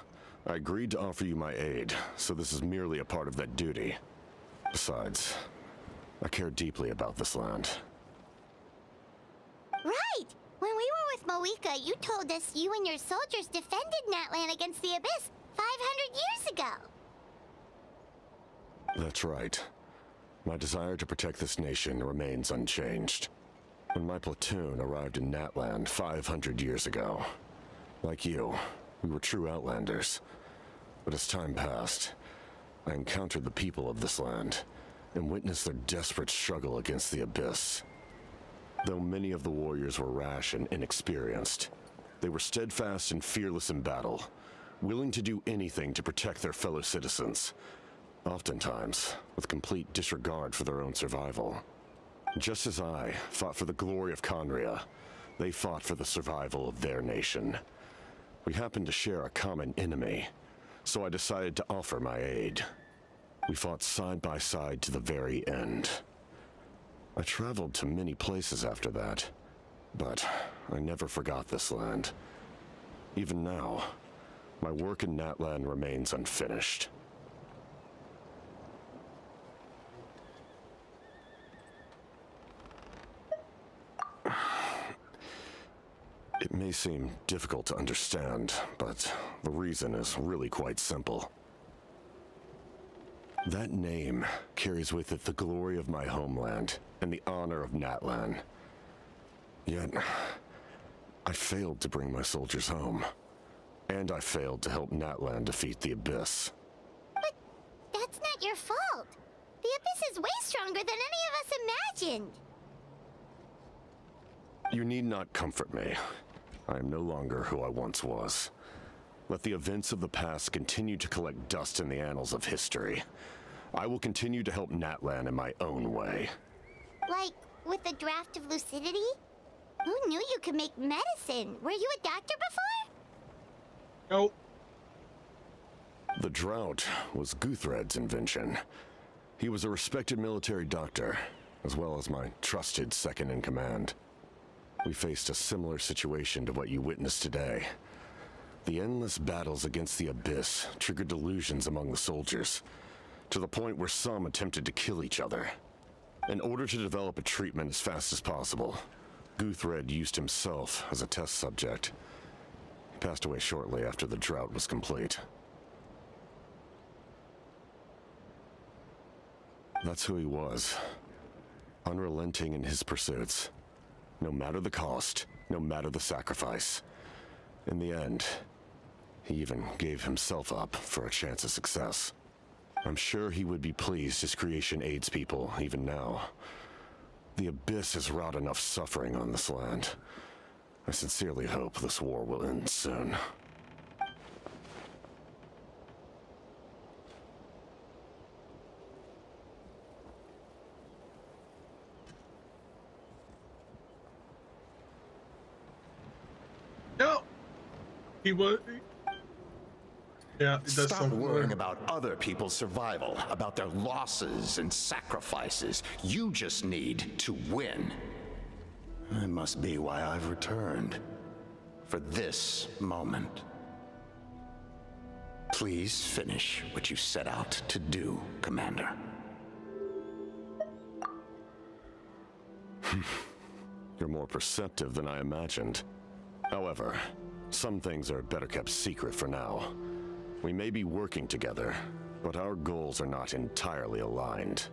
S9: I agreed to offer you my aid, so this is merely a part of that duty. Besides, I care deeply about this land.
S7: Right! When we were with Moika, you told us you and your soldiers defended Natlan against the Abyss 500 years ago!
S9: That's right. My desire to protect this nation remains unchanged. When my platoon arrived in Natland 500 years ago, like you, we were true outlanders. But as time passed, I encountered the people of this land and witnessed their desperate struggle against the Abyss. Though many of the warriors were rash and inexperienced, they were steadfast and fearless in battle, willing to do anything to protect their fellow citizens, oftentimes with complete disregard for their own survival. Just as I fought for the glory of Conria, they fought for the survival of their nation. We happened to share a common enemy, so I decided to offer my aid. We fought side by side to the very end. I traveled to many places after that, but I never forgot this land. Even now, My work in Natlan remains unfinished. It may seem difficult to understand, but the reason is really quite simple. That name carries with it the glory of my homeland and the honor of Natlan. Yet, I failed to bring my soldiers home. And I failed to help Natlan defeat the Abyss.
S7: But that's not your fault. The Abyss is way stronger than any of us imagined.
S9: You need not comfort me. I am no longer who I once was. Let the events of the past continue to collect dust in the annals of history. I will continue to help Natlan in my own way.
S7: Like, with the draft of lucidity? Who knew you could make medicine? Were you a doctor before?
S1: Nope.
S9: The drought was Guthred's invention. He was a respected military doctor, as well as my trusted second-in-command. We faced a similar situation to what you witnessed today. The endless battles against the Abyss triggered delusions among the soldiers, to the point where some attempted to kill each other. In order to develop a treatment as fast as possible, Guthred used himself as a test subject. He passed away shortly after the drought was complete. That's who he was. Unrelenting in his pursuits. No matter the cost, no matter the sacrifice. In the end, he even gave himself up for a chance of success. I'm sure he would be pleased his creation aids people even now. The Abyss has wrought enough suffering on this land. I sincerely hope this war will end soon.
S1: No, he was. Yeah, it does
S10: Stop
S1: something
S10: worrying
S1: there.
S10: about other people's survival, about their losses and sacrifices. You just need to win. That must be why I've returned. For this moment. Please finish what you set out to do, Commander.
S9: You're more perceptive than I imagined. However, some things are better kept secret for now. We may be working together, but our goals are not entirely aligned.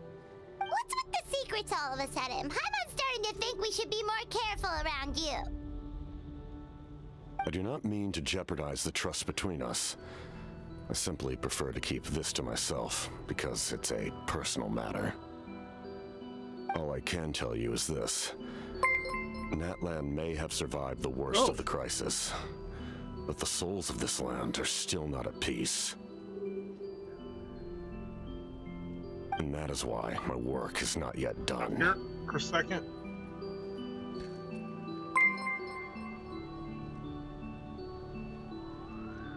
S7: What's with the secrets all of a sudden? Paimon's starting to think we should be more careful around you.
S9: I do not mean to jeopardize the trust between us. I simply prefer to keep this to myself, because it's a personal matter. All I can tell you is this. Natlan may have survived the worst of the crisis, but the souls of this land are still not at peace. And that is why my work is not yet done.
S1: Here for a second.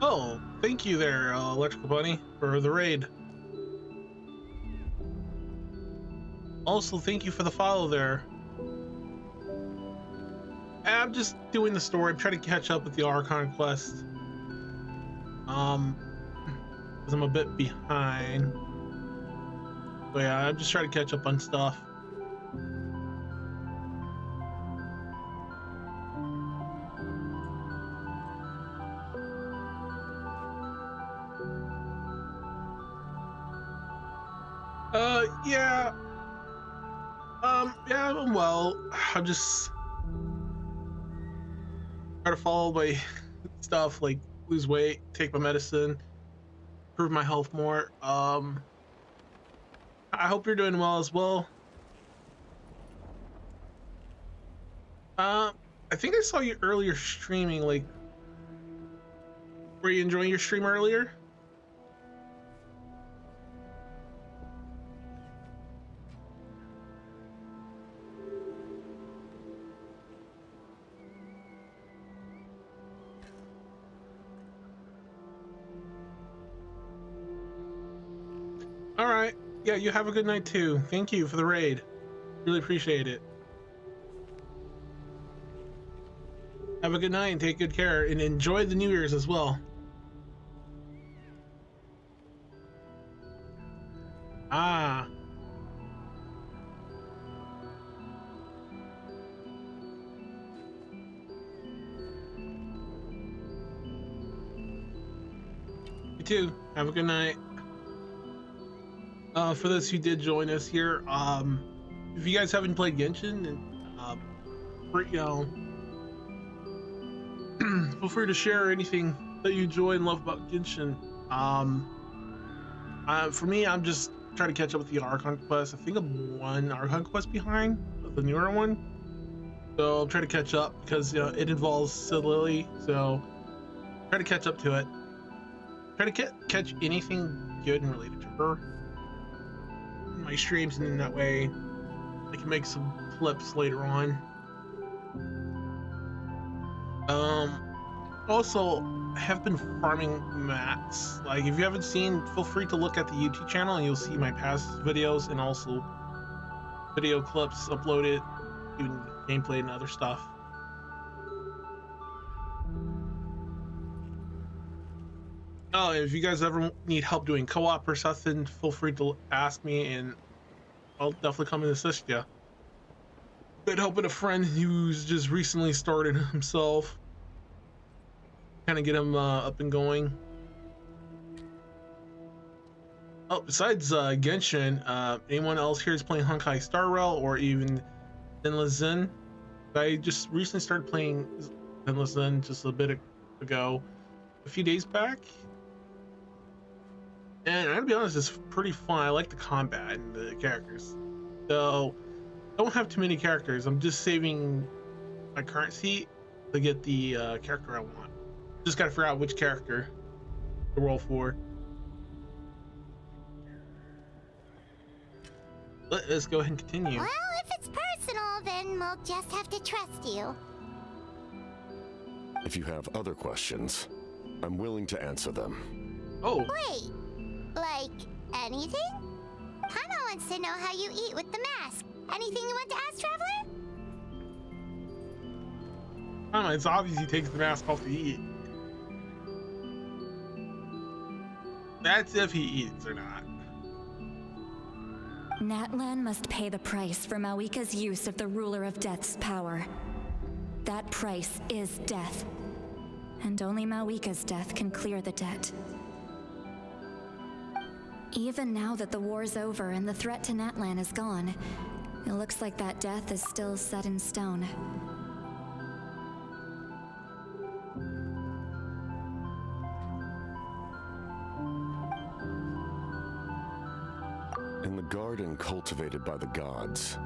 S1: Oh, thank you there, Electrical Bunny, for the raid. Also, thank you for the follow there. I'm just doing the story. I'm trying to catch up with the Archon quest. Because I'm a bit behind. But yeah, I'm just trying to catch up on stuff. Yeah. Yeah, I'm well. I'm just trying to follow my stuff, like lose weight, take my medicine, improve my health more. I hope you're doing well as well. I think I saw you earlier streaming. Like, were you enjoying your stream earlier? All right. Yeah, you have a good night too. Thank you for the raid. Really appreciate it. Have a good night and take good care and enjoy the New Year's as well. Ah. You too. Have a good night. For those who did join us here, if you guys haven't played Genshin, and you know, feel free to share anything that you enjoy and love about Genshin. For me, I'm just trying to catch up with the Archon quest. I think I'm one Archon quest behind the newer one, so I'm trying to catch up because it involves Lily, so try to catch up to it. Try to catch anything good and related to her in my streams, and in that way I can make some clips later on. Also, I have been farming mats. Like, if you haven't seen, feel free to look at the YouTube channel and you'll see my past videos and also video clips uploaded, even gameplay and other stuff. Oh, if you guys ever need help doing co-op or something, feel free to ask me and I'll definitely come and assist you. Been helping a friend who's just recently started himself, kind of get him up and going. Oh, besides Genshin, anyone else here is playing Honkai Star Rail or even Genderless? I just recently started playing Genderless just a bit ago, a few days back. And I gotta be honest, it's pretty fun. I like the combat and the characters. So, I don't have too many characters. I'm just saving my currency to get the character I want. Just gotta figure out which character to roll for. Let's go ahead and continue.
S7: Well, if it's personal, then we'll just have to trust you.
S9: If you have other questions, I'm willing to answer them.
S1: Oh.
S7: Wait, like anything? Hana wants to know how you eat with the mask. Anything you want to ask, Traveler?
S1: I don't know, it's obvious he takes the mask off to eat. That's if he eats or not.
S5: Natlan must pay the price for Mawika's use of the Ruler of Death's power. That price is death. And only Mawika's death can clear the debt. Even now that the war's over and the threat to Natlan is gone, it looks like that death is still set in stone.
S9: In the garden cultivated by the gods,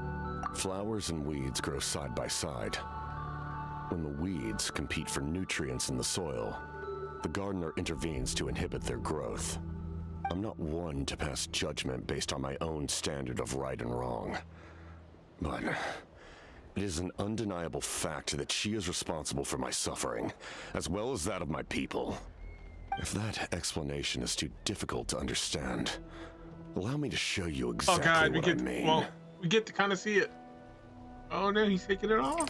S9: flowers and weeds grow side by side. When the weeds compete for nutrients in the soil, the gardener intervenes to inhibit their growth. I'm not one to pass judgment based on my own standard of right and wrong. But it is an undeniable fact that she is responsible for my suffering, as well as that of my people. If that explanation is too difficult to understand, allow me to show you exactly what I mean.
S1: Well, we get to kind of see it. Oh no, he's taking it off.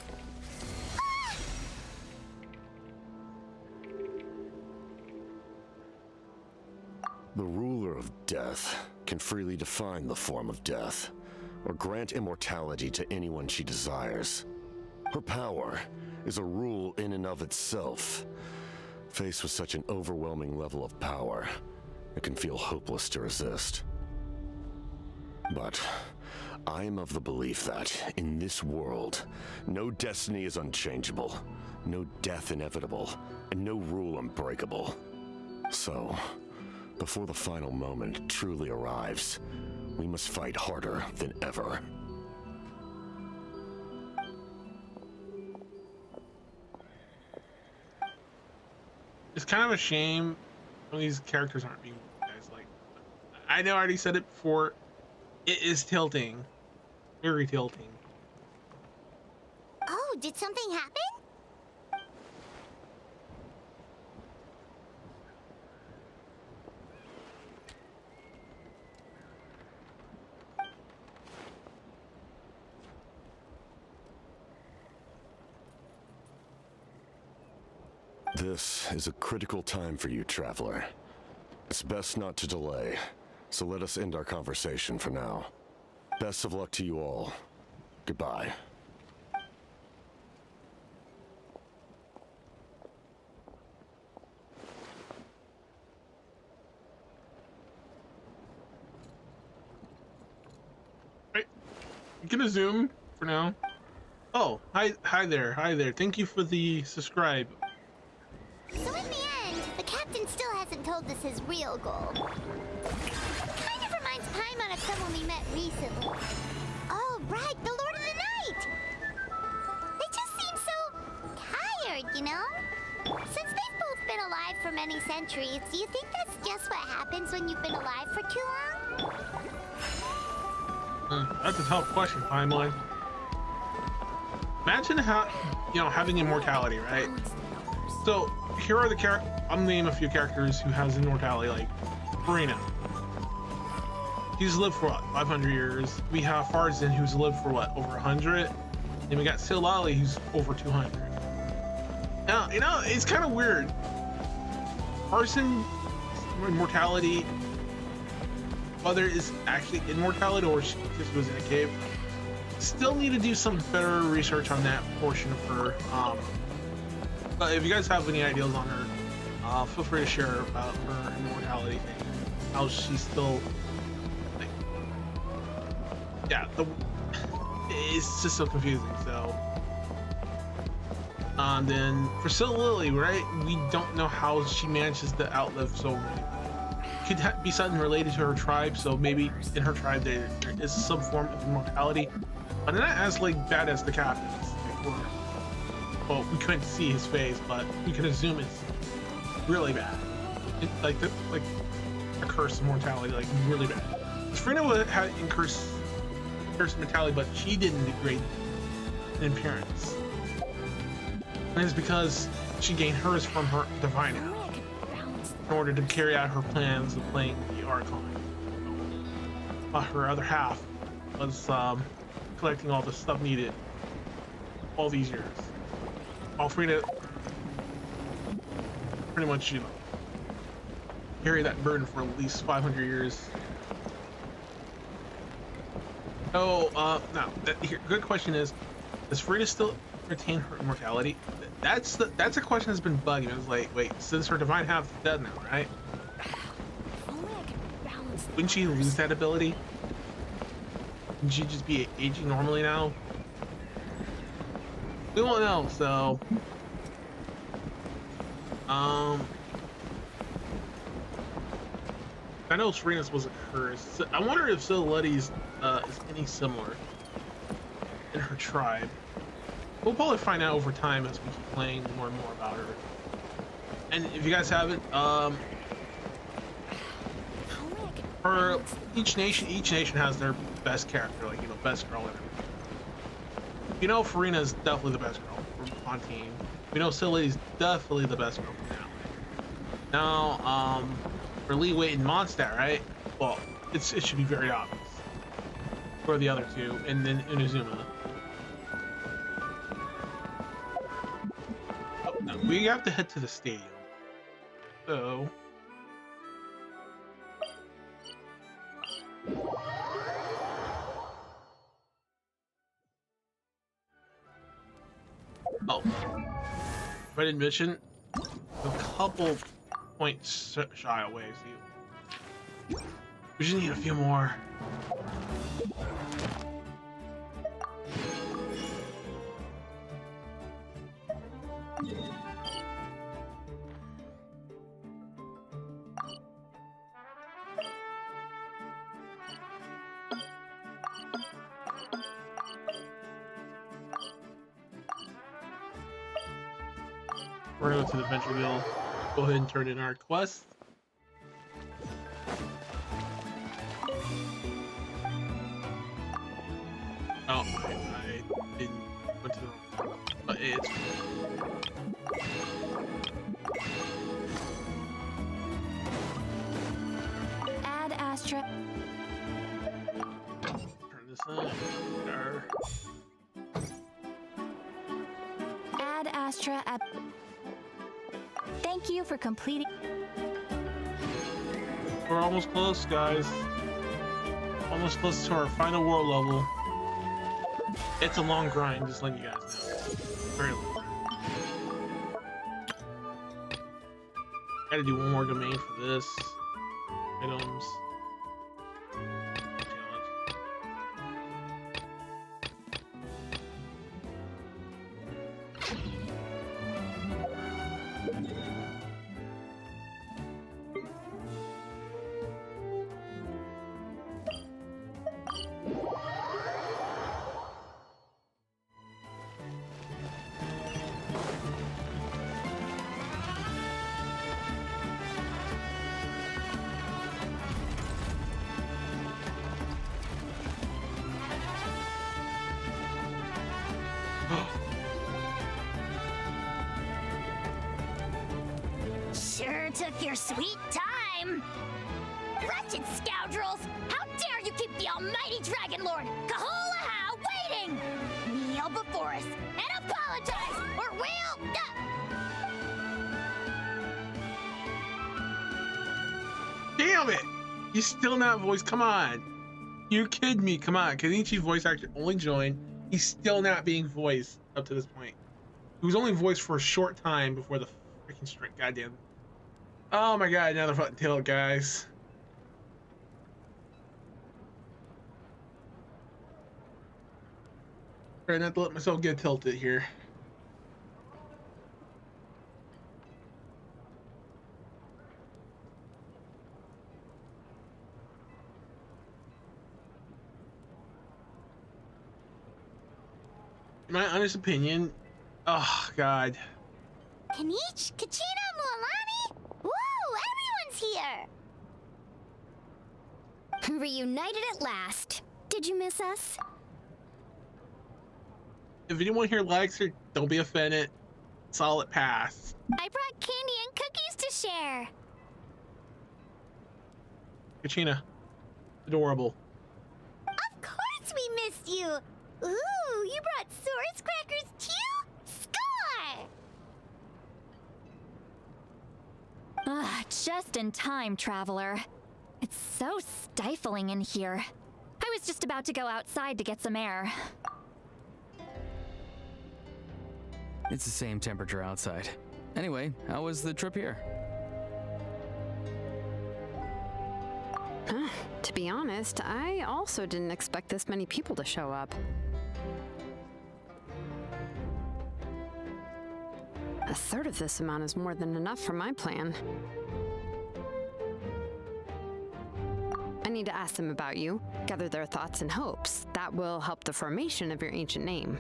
S9: The ruler of death can freely define the form of death, or grant immortality to anyone she desires. Her power is a rule in and of itself. Faced with such an overwhelming level of power, it can feel hopeless to resist. But I am of the belief that, in this world, no destiny is unchangeable, no death inevitable, and no rule unbreakable. So, before the final moment truly arrives, we must fight harder than ever.
S1: It's kind of a shame some of these characters aren't being guys. Like, I know I already said it before. It is tilting, very tilting.
S7: Oh, did something happen?
S9: This is a critical time for you, Traveler. It's best not to delay. So let us end our conversation for now. Best of luck to you all. Goodbye.
S1: Right. You can zoom for now. Oh, hi there. Thank you for the subscribe.
S7: So in the end, the captain still hasn't told us his real goal. Kind of reminds Paimon of someone we met recently. Oh, right, the Lord of the Night! They just seem so tired, you know? Since they've both been alive for many centuries, do you think that's just what happens when you've been alive for too long?
S1: That's a tough question, Paimon. Imagine how, having immortality, right? So here are the I'm gonna name a few characters who has immortality, like Furina. He's lived for what, 500 years. We have Farzin, who's lived for what, over 100. And we got Silali, who's over 200. Now, it's kind of weird. Farzin immortality, whether it's actually immortality or she just was in a cave, still need to do some better research on that portion of her. But if you guys have any ideas on her, feel free to share about her immortality thing. How she's still, like, yeah, it's just so confusing. So, then for Lily, right? We don't know how she manages to outlive so many. Could be something related to her tribe. So maybe in her tribe there is some form of immortality, but not as bad as the captains. Well, we couldn't see his face, but we can assume it's really bad. Like a curse immortality, like really bad. Furina had curse mortality, but she didn't degrade in appearance. And it's because she gained hers from her divine hour in order to carry out her plans of playing the Archon. While her other half was collecting all the stuff needed all these years. All Furina pretty much, carry that burden for at least 500 years. Oh, now, good question is, does Furina still retain her immortality? That's a question that's been bugging me. I was like, wait, since her divine half is dead now, right? Wouldn't she lose that ability? Wouldn't she just be aging normally now? We won't know, so I know Furina's was a curse. So I wonder if Silletti's is any similar in her tribe. We'll probably find out over time as we keep playing more and more about her. And if you guys haven't, each nation has their best character, best girl in it. Furina's definitely the best girl from Fontaine. We know Silly's definitely the best girl from now. Now, for Lee Wait and Mondstadt, right? Well, it should be very obvious for the other two, and then Inazuma. Oh, no, we have to head to the stadium. So. Oh, if I didn't mention, a couple points shy away, so we just need a few more. We're going to the Venture Guild. Go ahead and turn in our quest. Oh, I didn't went to the wrong. But it's
S5: Add Astra.
S1: turn this on. There.
S5: Add Astra at. Thank you for completing.
S1: We're almost close, guys. Almost close to our final world level. It's a long grind, just letting you guys know. Very long. Gotta do one more domain for this. Items.
S2: Sure took your sweet time. Wretched scoundrels! How dare you keep the almighty Dragon Lord Kahulaha waiting! Kneel before us and apologize, or we'll...
S1: Damn it! He's still not voiced. Come on. You kidding me? Come on. Kenichi voice actor only joined. He's still not being voiced up to this point. He was only voiced for a short time before the freaking strike. Goddamn. Oh my god, another fucking tilt, guys. Try not to let myself get tilted here. In my honest opinion, oh god.
S7: Kanich, Kachina, Mualani? Woo! Everyone's here!
S2: Reunited at last. Did you miss us?
S1: If anyone here likes her, don't be offended. Solid pass.
S2: I brought candy and cookies to share.
S1: Kachina, adorable.
S7: Of course we missed you! Ooh, you brought source crackers too? Score!
S5: Just in time, traveler. It's so stifling in here. I was just about to go outside to get some air.
S11: It's the same temperature outside. Anyway, how was the trip here?
S6: To be honest, I also didn't expect this many people to show up. A third of this amount is more than enough for my plan. I need to ask them about you, gather their thoughts and hopes. That will help the formation of your ancient name.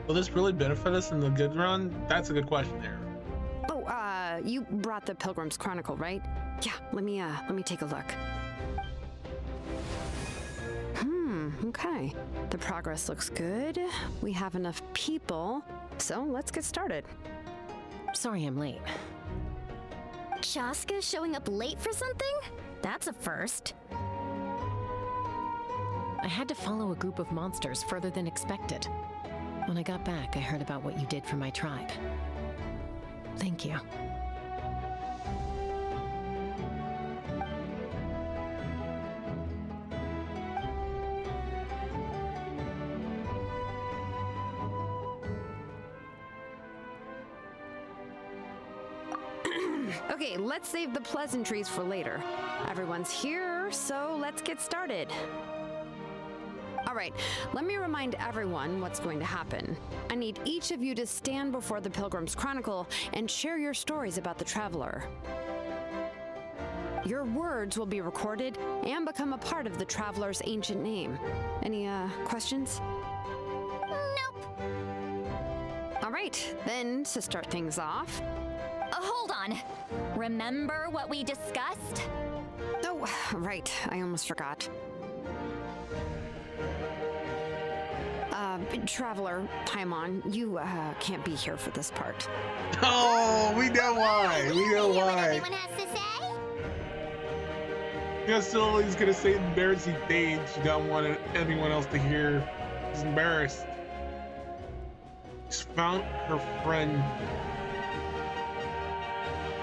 S1: Will this really benefit us in the good run? That's a good question there.
S6: Oh, you brought the Pilgrim's Chronicle, right? Yeah, let me take a look. Okay. The progress looks good. We have enough people, so let's get started.
S12: Sorry I'm late.
S2: Shaska showing up late for something? That's a first.
S12: I had to follow a group of monsters further than expected. When I got back, I heard about what you did for my tribe. Thank you.
S6: Okay, let's save the pleasantries for later. Everyone's here, so let's get started. All right, let me remind everyone what's going to happen. I need each of you to stand before the Pilgrim's Chronicle and share your stories about the Traveler. Your words will be recorded and become a part of the Traveler's ancient name. Any, questions?
S7: Nope.
S6: All right, then, to start things off...
S5: Hold on. Remember what we discussed?
S6: Oh, right, I almost forgot. Traveler, Paimon, you, can't be here for this part.
S1: Oh, we know why. We know
S7: What
S1: why.
S7: everyone has to say?
S1: Because Sully's gonna say embarrassing things she don't want anyone else to hear. She's embarrassed. She's found her friend.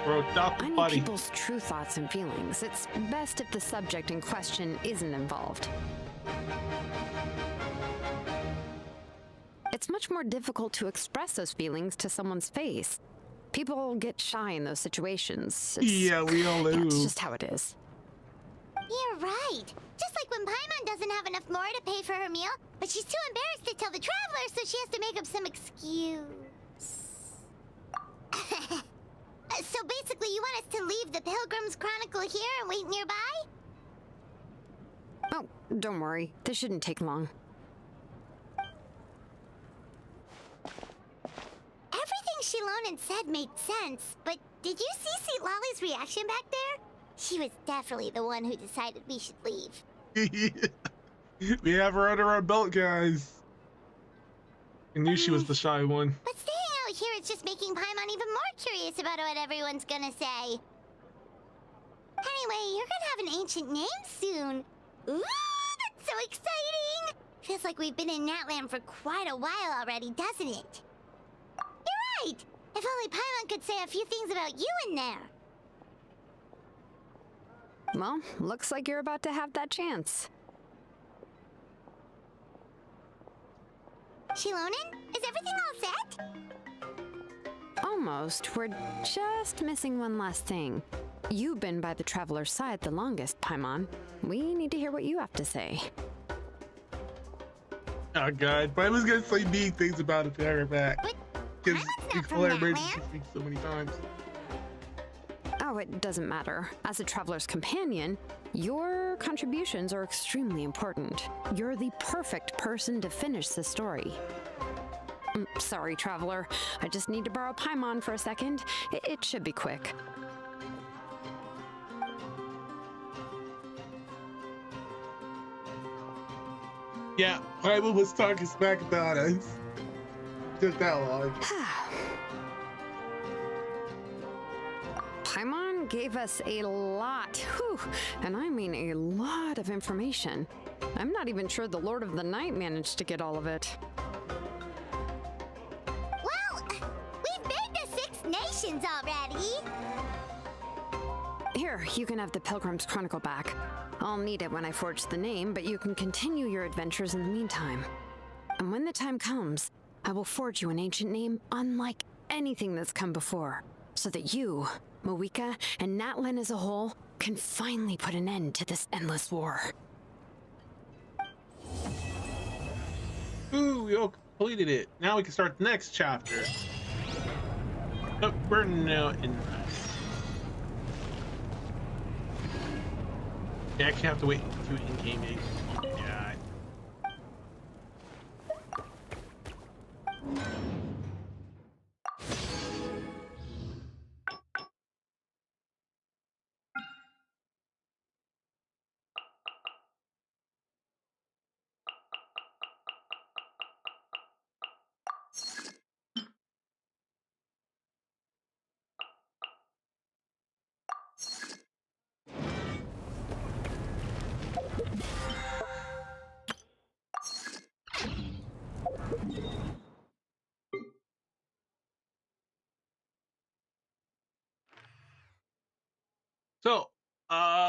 S1: Bro, duck,
S12: I know
S1: buddy.
S12: people's true thoughts and feelings. It's best if the subject in question isn't involved. It's much more difficult to express those feelings to someone's face. People get shy in those situations.
S1: Yeah, we all do.
S12: It's just how it is.
S7: You're right. Just like when Paimon doesn't have enough more to pay for her meal, but she's too embarrassed to tell the traveler, so she has to make up some excuse. So basically, you want us to leave the Pilgrim's Chronicle here and wait nearby?
S12: Oh, don't worry. This shouldn't take long.
S7: Everything Shilonen said made sense, but did you see St. Lolly's reaction back there? She was definitely the one who decided we should leave.
S1: We have her under our belt, guys. I knew she was the shy one.
S7: But staying out here is just making Paimon even more curious about what everyone's gonna say. Anyway, you're gonna have an ancient name soon. Ooh, that's so exciting! Feels like we've been in Natland for quite a while already, doesn't it? You're right! If only Paimon could say a few things about you in there.
S12: Well, looks like you're about to have that chance.
S7: Shilonen, is everything all set?
S12: Almost. We're just missing one last thing. You've been by the Traveler's side the longest, Paimon. We need to hear what you have to say.
S1: Oh god, but I was gonna say mean things about it behind her back. Because we've collaborated so many times.
S12: Oh, it doesn't matter. As a Traveler's companion, your contributions are extremely important. You're the perfect person to finish the story. Sorry, Traveler. I just need to borrow Paimon for a second. It should be quick.
S1: Yeah, Paimon was talking smack about us. Just that long.
S12: Paimon gave us a lot, whew, and I mean a lot of information. I'm not even sure the Lord of the Night managed to get all of it.
S7: Well, we've been to 6 nations already.
S12: Here, you can have the Pilgrim's Chronicle back. I'll need it when I forge the name, but you can continue your adventures in the meantime. And when the time comes, I will forge you an ancient name unlike anything that's come before, so that you, Moeka, and Natlan as a whole can finally put an end to this endless war.
S1: Ooh, we all completed it. Now we can start the next chapter. Oh, we're now in. You actually have to wait to in-game eggs. Oh my god. So,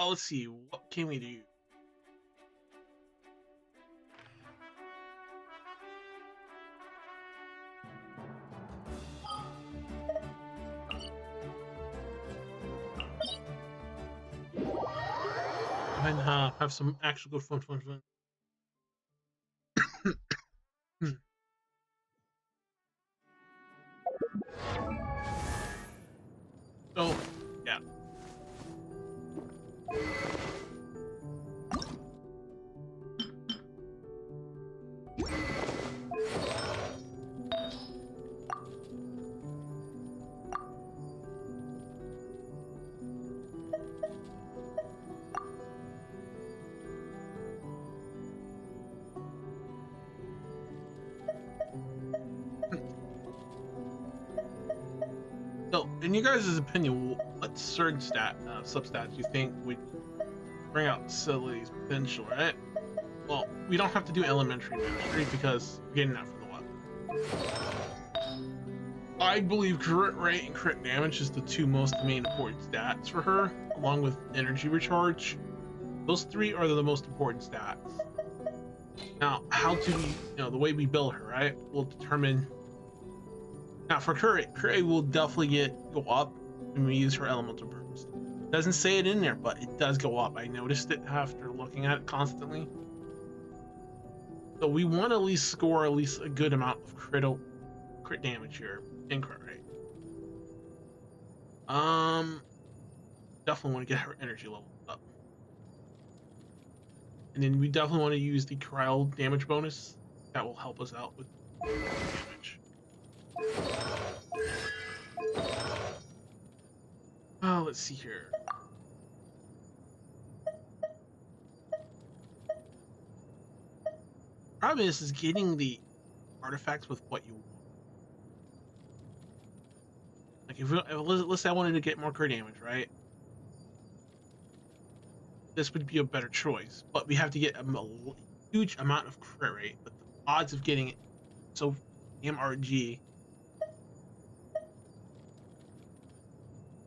S1: let's see, what can we do? And have some actual good fun. So, yeah. So, in you guys' opinion, what certain substats you think would bring out Celily's potential, right? Well, we don't have to do elementary mastery because we're getting that from the weapon. I believe crit rate and crit damage is the two most main important stats for her, along with energy recharge. Those three are the most important stats. Now, how do we, the way we build her, right, will determine. Now, for crit rate will definitely go up when we use her elemental burst. Doesn't say it in there, but it does go up. I noticed it after looking at it constantly. So we want to at least score at least a good amount of crit damage here in crit rate. Definitely want to get her energy level up. And then we definitely want to use the cryo damage bonus. That will help us out with damage. Oh, let's see here. Problem is getting the artifacts with what you want. Like if let's say I wanted to get more crit damage, right? This would be a better choice, but we have to get a huge amount of crit rate. But the odds of getting it so MRG.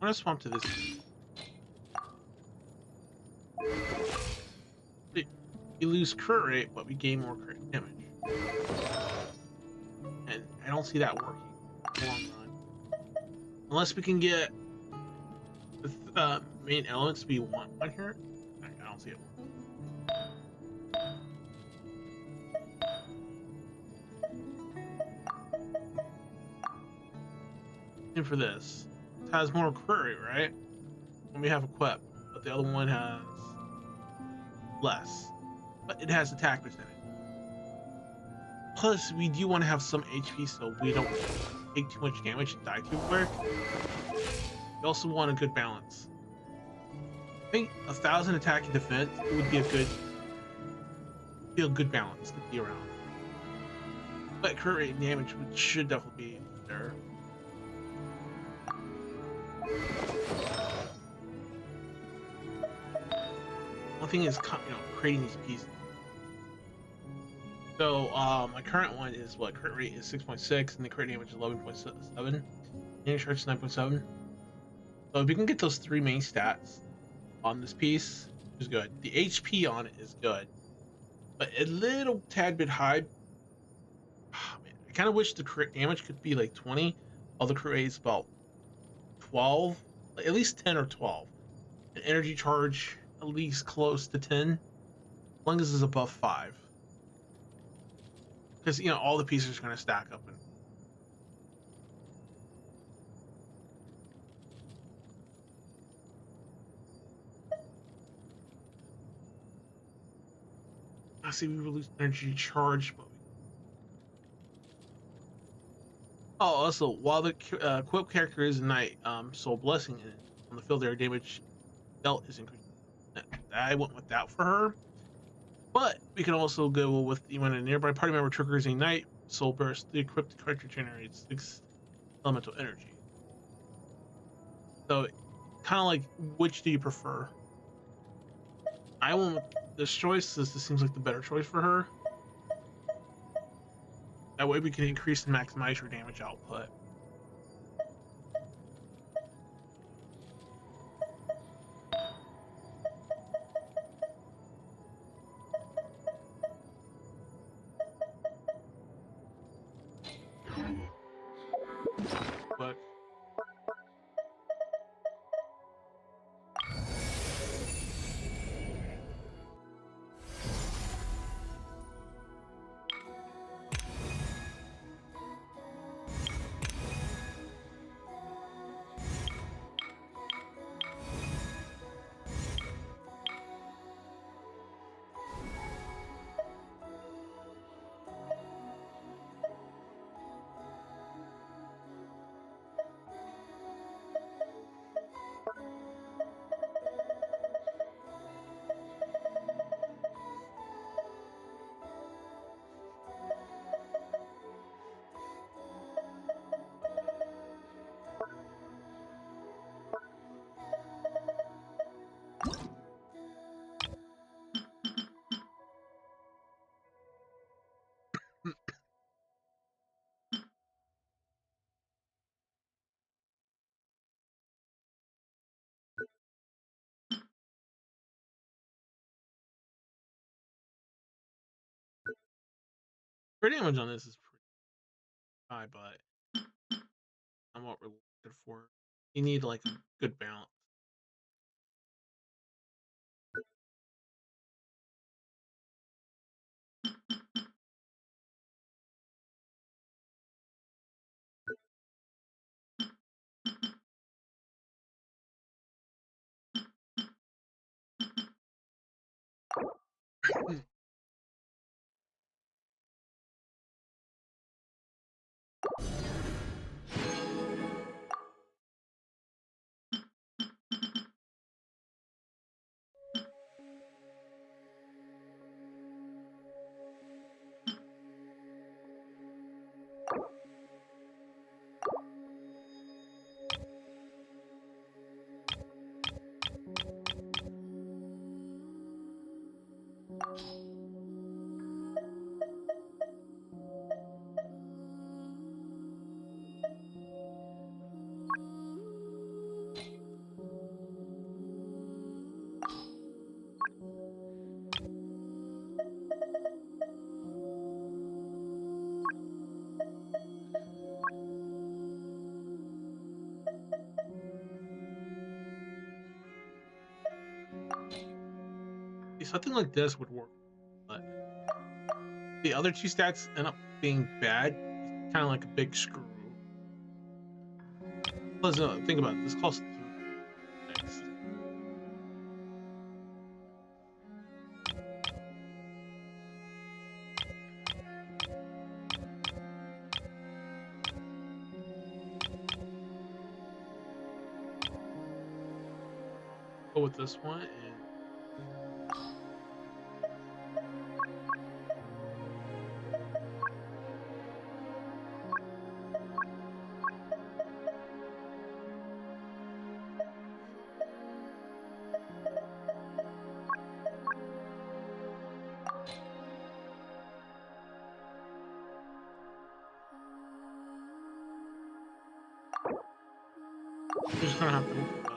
S1: I'm gonna swap to this. We lose crit rate, but we gain more crit damage. And I don't see that working in the long run. Unless we can get the main elements we want on here. I don't see it working. And for this, it has more crit rate, right? When we have equip, but the other one has less. But it has attack percentage. Plus, we do want to have some HP so we don't take too much damage and die too quick. We also want a good balance. I think 1,000 attack and defense would be a good balance to be around. But crit rate and damage should definitely be there. One thing is, creating these pieces. So, my current one is what? Crit rate is 6.6, and the crit damage is 11.7. Damage charge is 9.7. So if we can get those three main stats on this piece, is good. The HP on it is good, but a little tad bit high. Oh, man, I kind of wish the crit damage could be like 20, while the crit rate is about 12, like at least 10 or 12. An energy charge at least close to 10, as long as it's above 5. Because, all the pieces are going to stack up. I see we release energy charge, but also, while the equipped character is a knight, soul blessing on the field, their damage dealt is increased. I went with that for her. But we can also go with when a nearby party member triggers a knight soul burst, the equipped character generates 6 elemental energy. So, kind of like, which do you prefer? I went with this choice. This seems like the better choice for her. That way we can increase and maximize her damage output. But Crit damage on this is pretty high, but not what we're looking for. You need like a good balance. Something like this would work, but the other two stats end up being bad. It's kind of like a big screw. Plus, think about it. This costs 3 next. Go with this one and. You're just gonna have to look at that.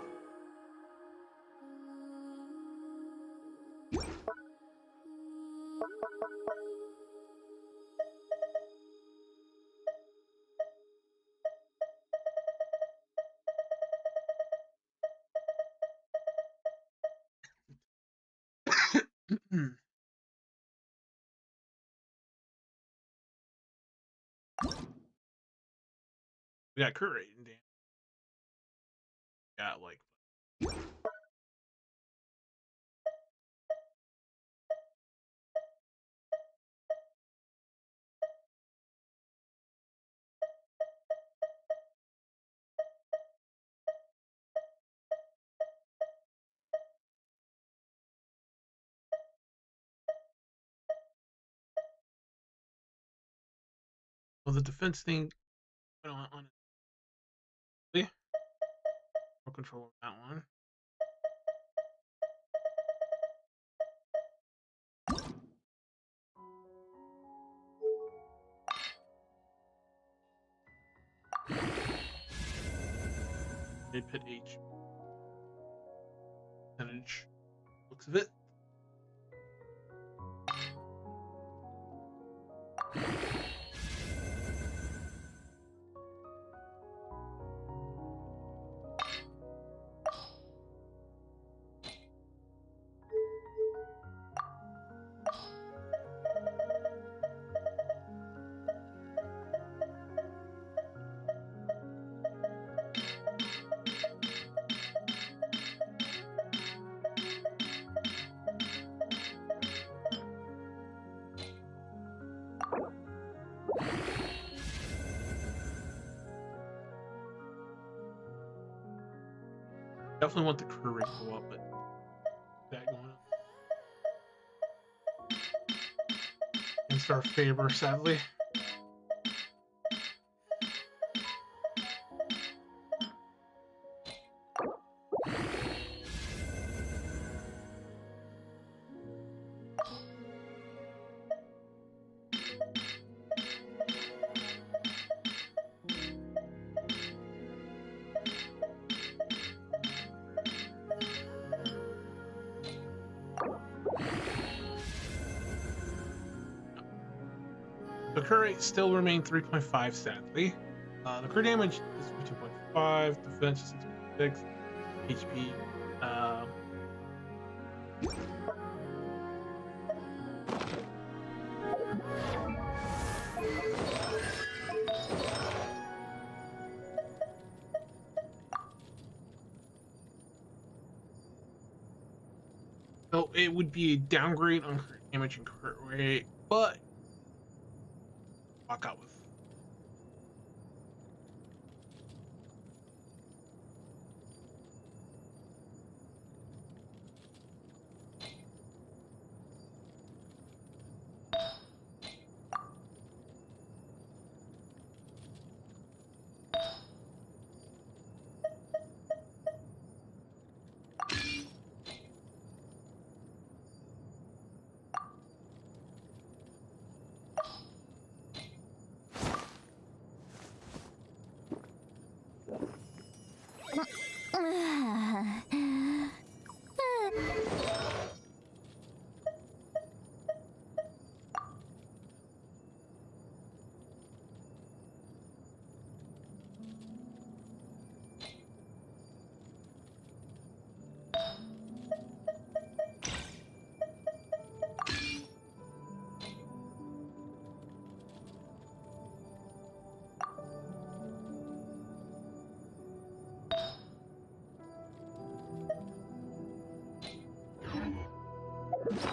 S1: We got crit rate and damage. Got like. Well, the defense thing on it. No control of that one. Mid pit H. Percentage. Looks of it. Definitely want the crit rate to go up, but that going up against our favor, sadly. The crit rate still remained 3.5, sadly. The crit damage is 2.5, defense is 6.6, HP. So it would be a downgrade on crit damage and crit rate, but walk out with.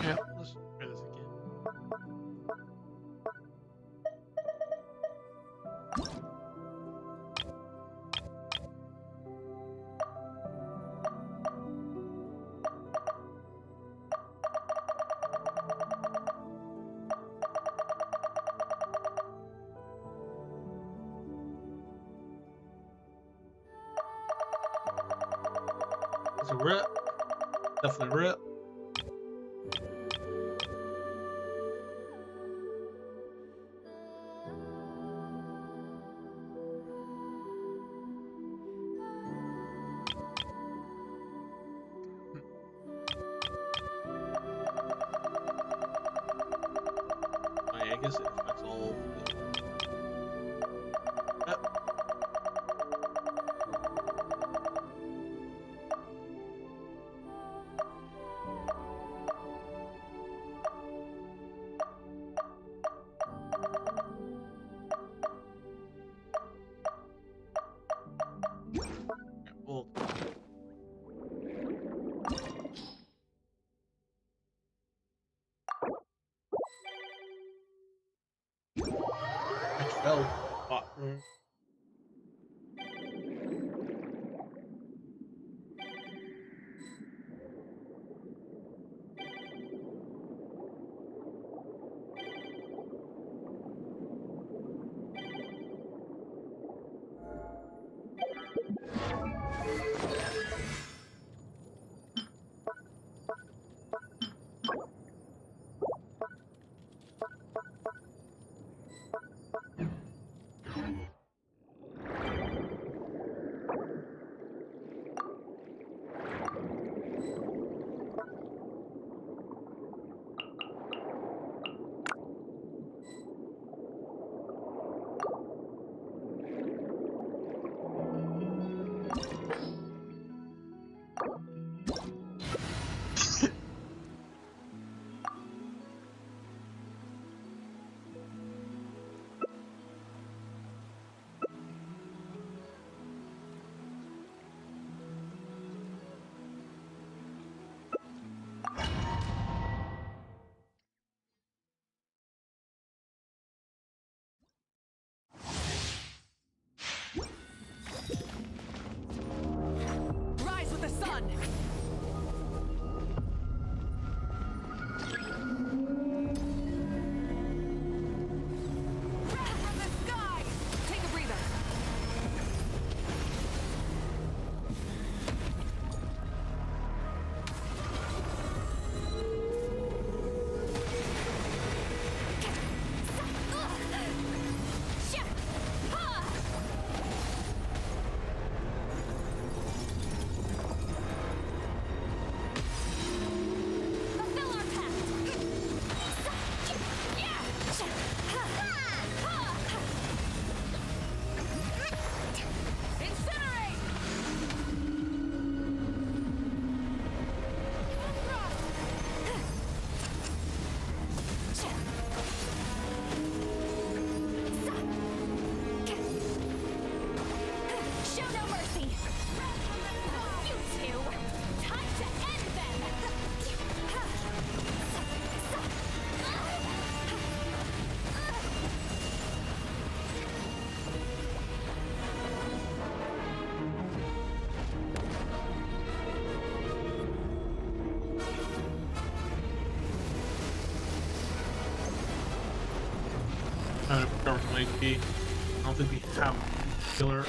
S1: Yeah, let's try this again. It's a rip. Definitely rip. I guess it affects all. Yep. Well, I fell. trying to recover some HP. I don't think we have a killer.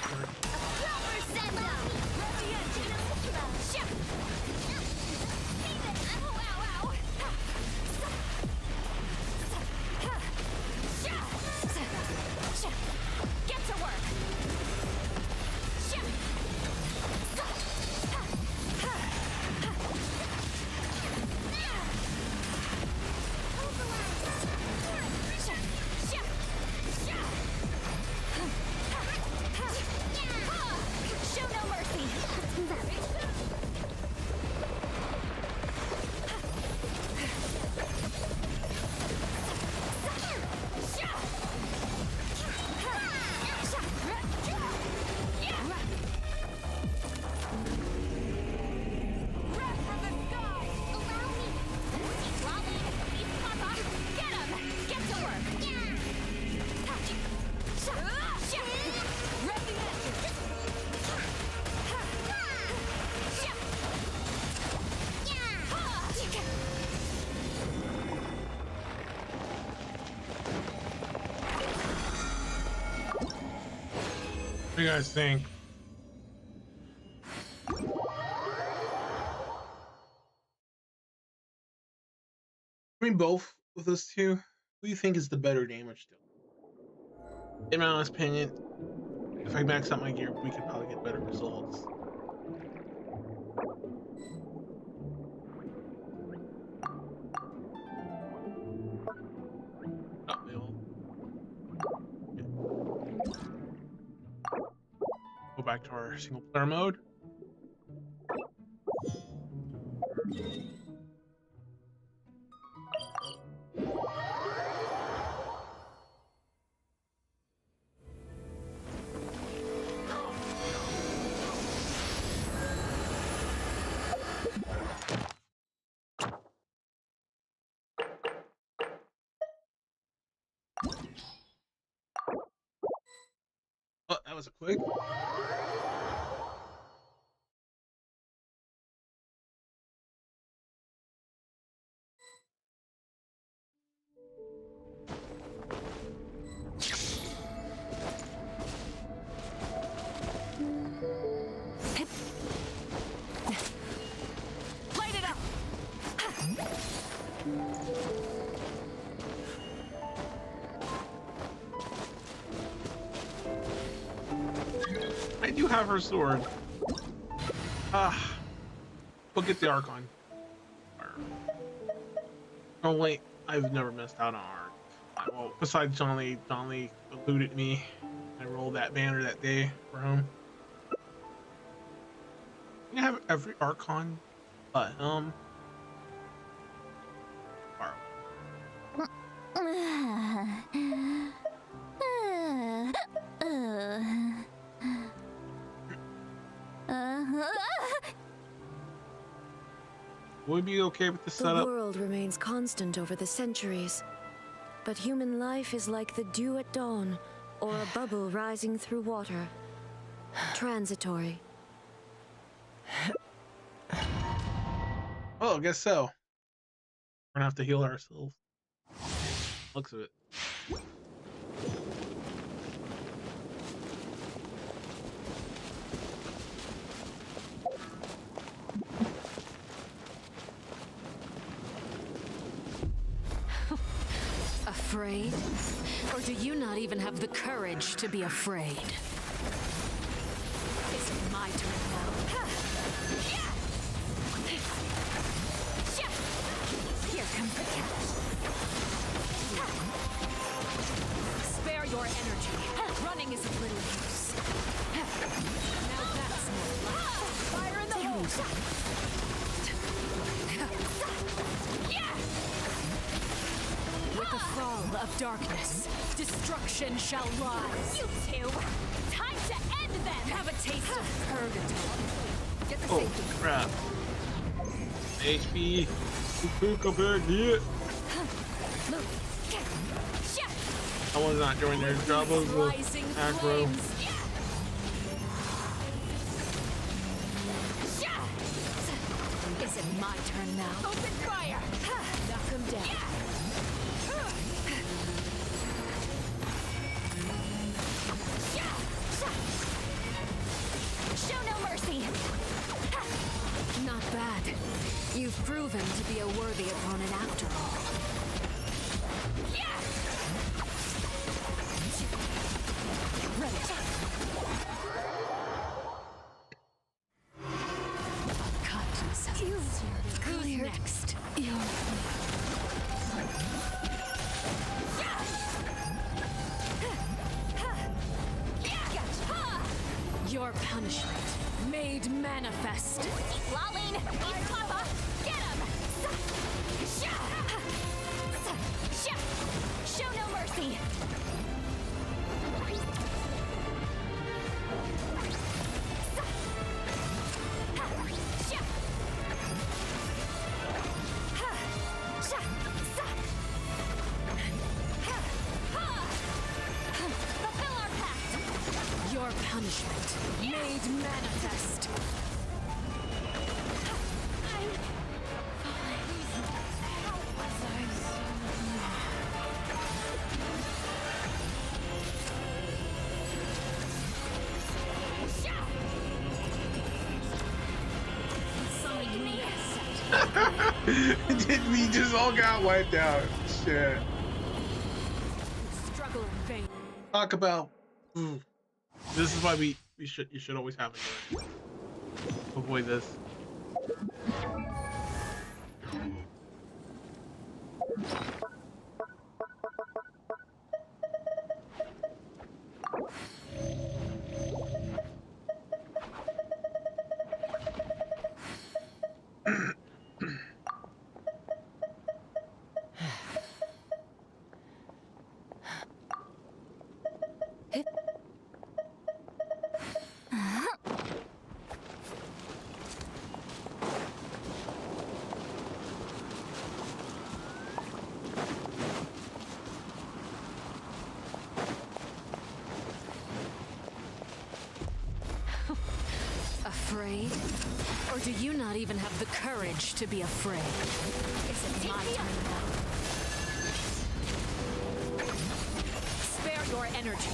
S1: What do you guys think? Between both of those two, who do you think is the better damage dealer? In my honest opinion, if I max out my gear, we could probably get better results. Go back to our single player mode. Oh, that was a quick.
S5: Light it up.
S1: I do have her sword. We'll get the Archon. Oh wait, I've never missed out on Arc. Well, besides John Lee eluded me. I rolled that banner that day for him. You have every Archon, but would be okay with the setup.
S13: The world remains constant over the centuries, but human life is like the dew at dawn, or a bubble rising through water. Transitory.
S1: Well, I guess so. We're gonna have to heal ourselves. Looks of it.
S13: Afraid? Or do you not even have the courage to be afraid? Is it my turn now? Here comes the catch. Spare your energy. Running is of little use. Now that's more like fire in the hole. With the fall of darkness, destruction shall rise. You two! Time to end them! Have a taste of purgatory. Get the safety.
S1: Oh, crap. HP. Come back here. I was not doing their job of aggro.
S13: Is it my turn now? Open fire! Knock him down. You've proven to be a worthy opponent after all. Who's next? Your punishment made manifest.
S2: Keep lolling! Keep Papa! Get him! Show no mercy! Fulfill our pact!
S13: Your punishment made manifest.
S1: We just all got wiped out. Shit.
S13: Struggle in vain.
S1: Talk about. This is why you should always have it. Avoid this.
S13: Afraid? Or do you not even have the courage to be afraid? Is it my turn now? Spare your energy.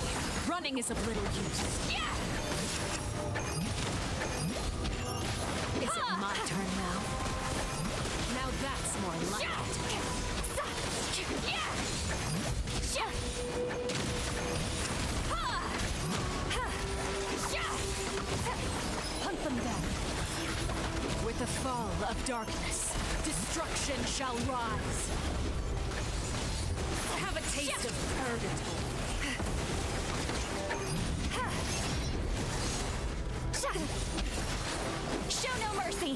S13: Running is of little use. Is it my turn now? Now that's more like it. Hunt them down. With the fall of darkness, destruction shall rise. Have a taste of purgatory.
S2: Show no mercy!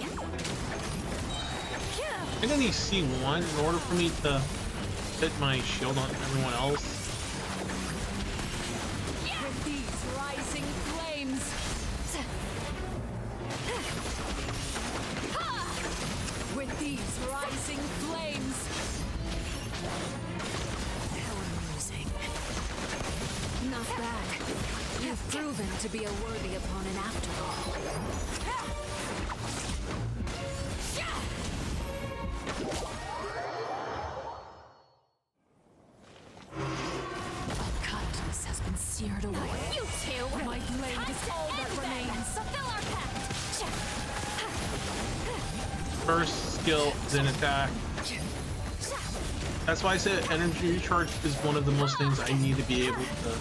S1: I'm gonna need C1 in order for me to hit my shield on everyone else.
S13: With these rising flames. With these rising flames. How amusing. Not bad. You've proven to be a worthy opponent after all. Kindness has been seared away.
S2: You two!
S13: My blade is all that remains.
S2: Fulfill our pact!
S1: First skill, then attack. That's why I said energy recharge is one of the most things I need to be able to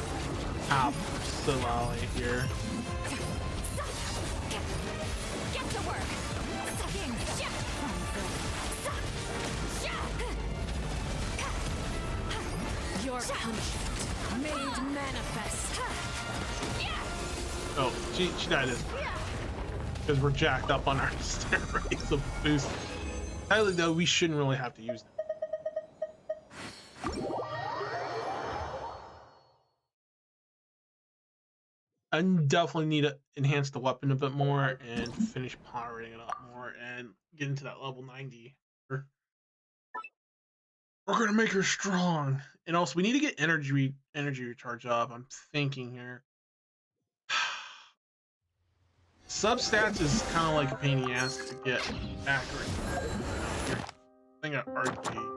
S1: have Solali here.
S2: Get to work!
S13: Your punishment made manifest.
S1: Oh, she died because we're jacked up on our steroids of boost. Highly though, we shouldn't really have to use them. I definitely need to enhance the weapon a bit more and finish powering it up more and get into that level 90. We're gonna make her strong. And also we need to get energy recharge up. I'm thinking here. Substats is kind of like a pain in the ass to get accurate. Here, I think I RP.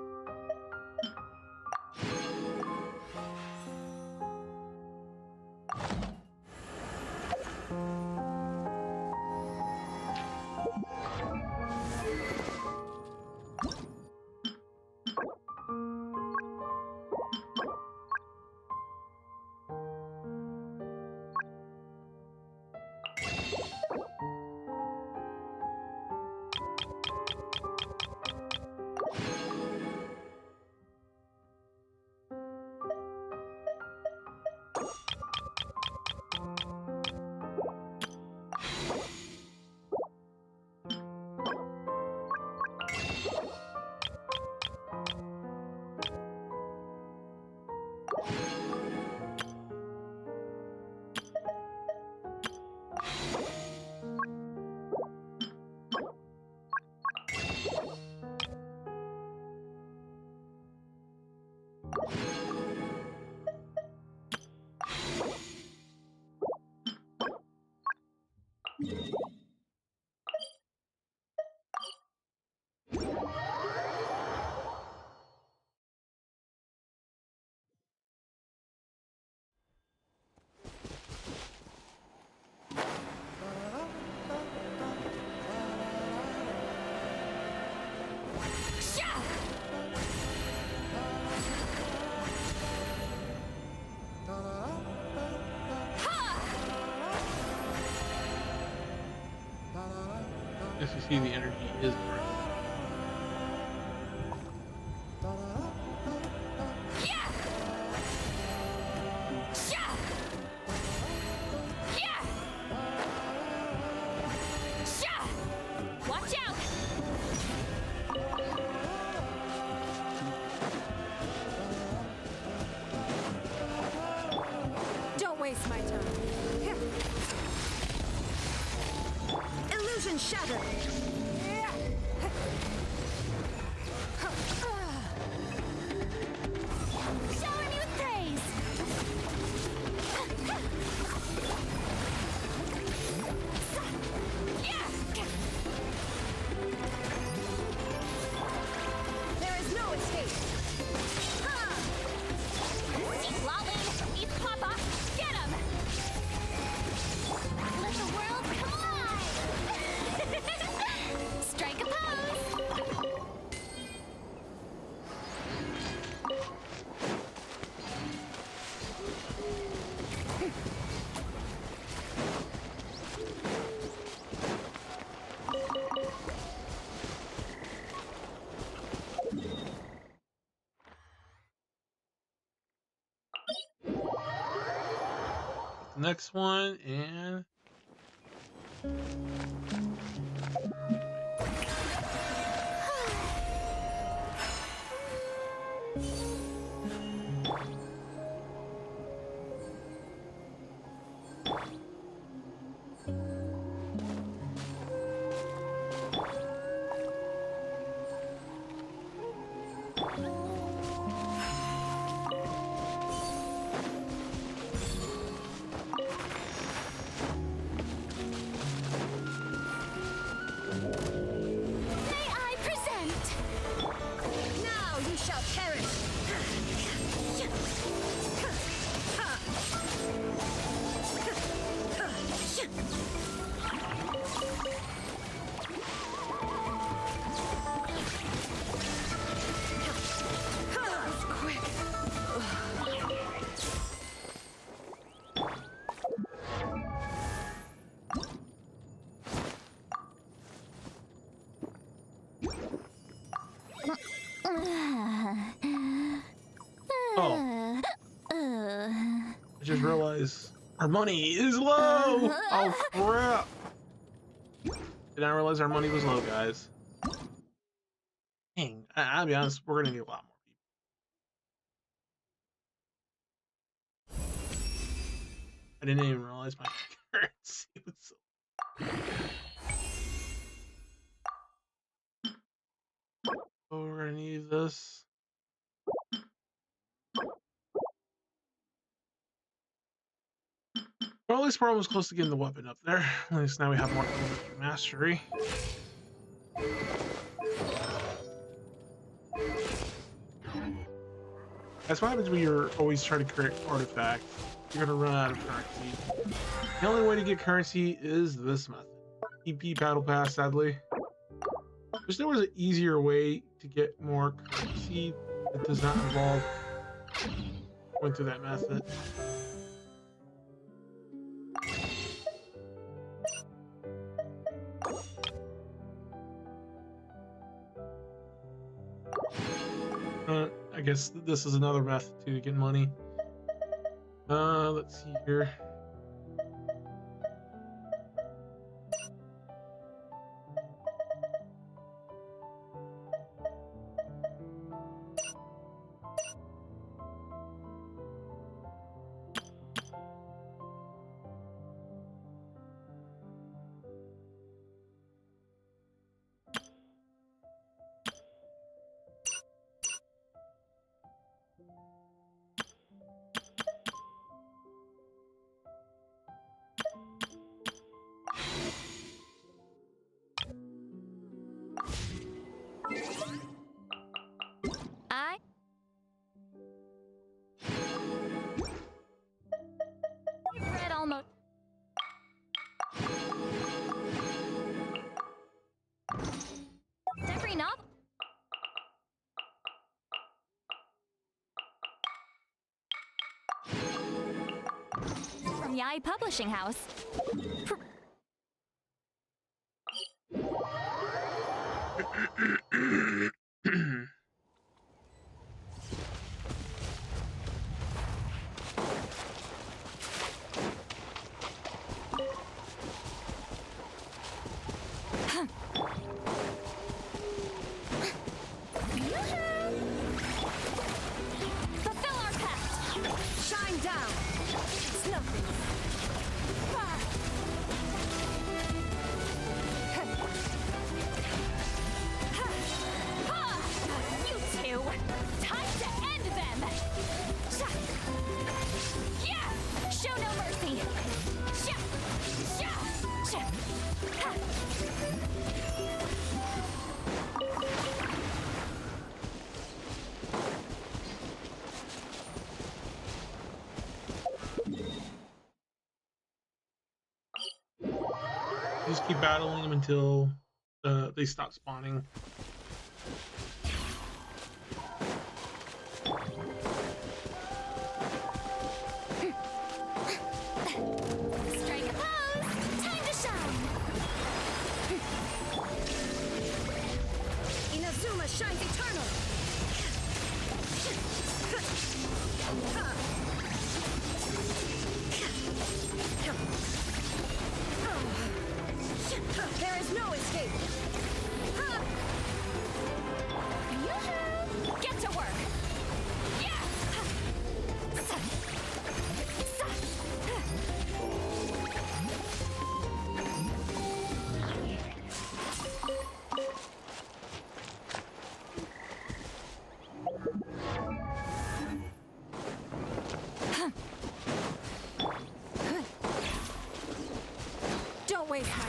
S1: As you see, the energy is burning.
S13: Watch out!
S5: Don't waste my time. Illusion shattered!
S2: Shower me with praise!
S5: There is no escape!
S2: Keep lolling! Eat Papa! Get him! Let the world come alive! Strike a pose!
S1: The next one, and
S2: May I present?
S5: Now you shall perish!
S1: oh, I just realized our money is low. Oh crap! Did not realize our money was low, guys. Dang, I'll be honest, we're gonna need a lot more people. I didn't even realize my currency was so. Oh, we're gonna need this. Well, at least we're almost close to getting the weapon up there. At least now we have more mastery. That's what happens when you're always trying to create artifacts. You're gonna run out of currency. The only way to get currency is this method. EP Battle Pass, sadly. Wish there was an easier way to get more currency that does not involve going through that method. I guess this is another method to get money. Let's see here.
S5: I've read almost every novel. From Yai Publishing House. Fulfill our pact! Shine down! It's nothing. You two! Time to end them! Yeah! Show no mercy!
S1: Just keep battling them until they stop spawning.
S5: Strike a pose! Time to shine! Inazuma shines eternal! There is no escape! Get to work! Don't waste my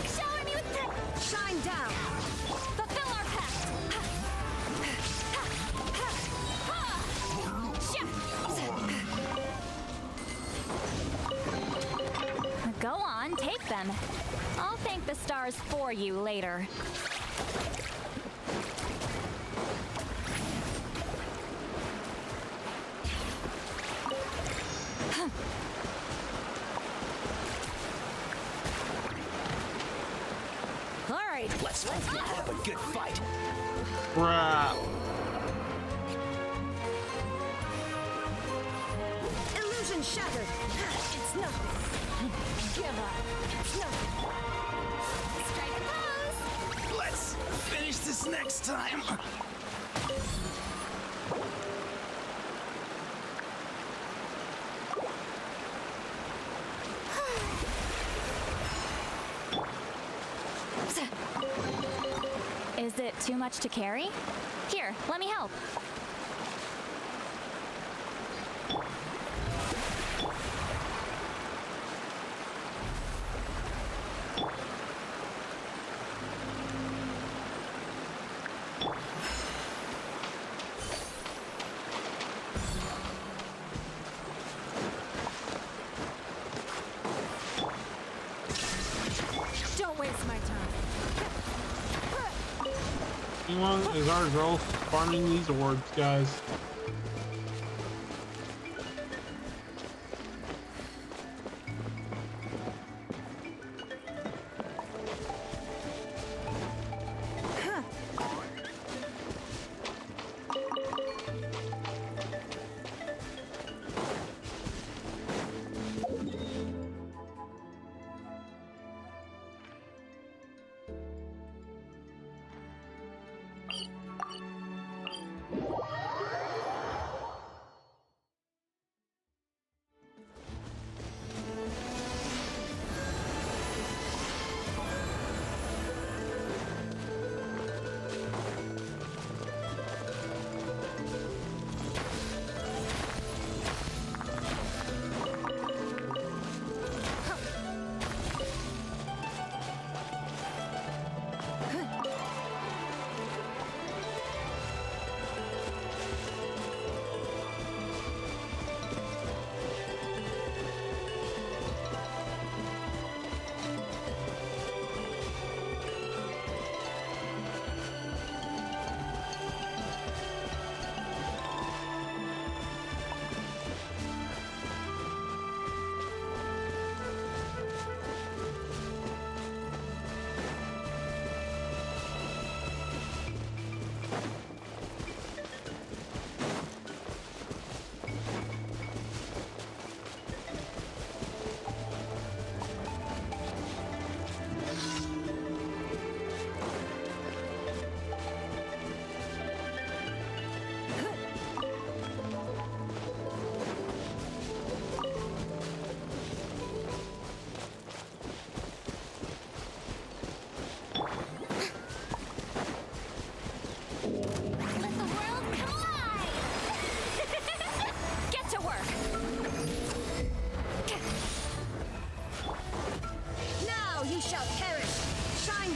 S5: shower me with the shine down. Fulfill our pact. Go on, take them. I'll thank the stars for you later.
S3: Let's have a good fight.
S1: Crap.
S5: Illusion shattered. It's nothing. Give up. It's nothing. Strike a pose.
S3: Let's finish this next time.
S5: Is it too much to carry? Here, let me help. Don't waste my time.
S1: Anyone is our girl farming these awards, guys?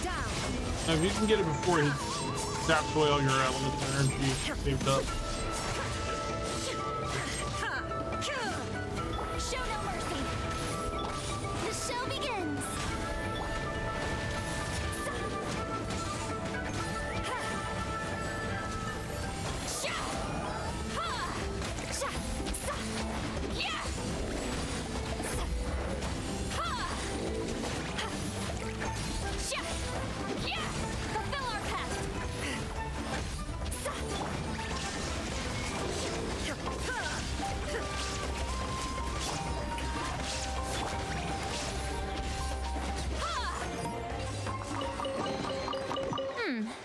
S1: Now, if you can get it before he zaps away all your elements and energy saved up.
S2: Show no mercy. The show begins. Fulfill our pact.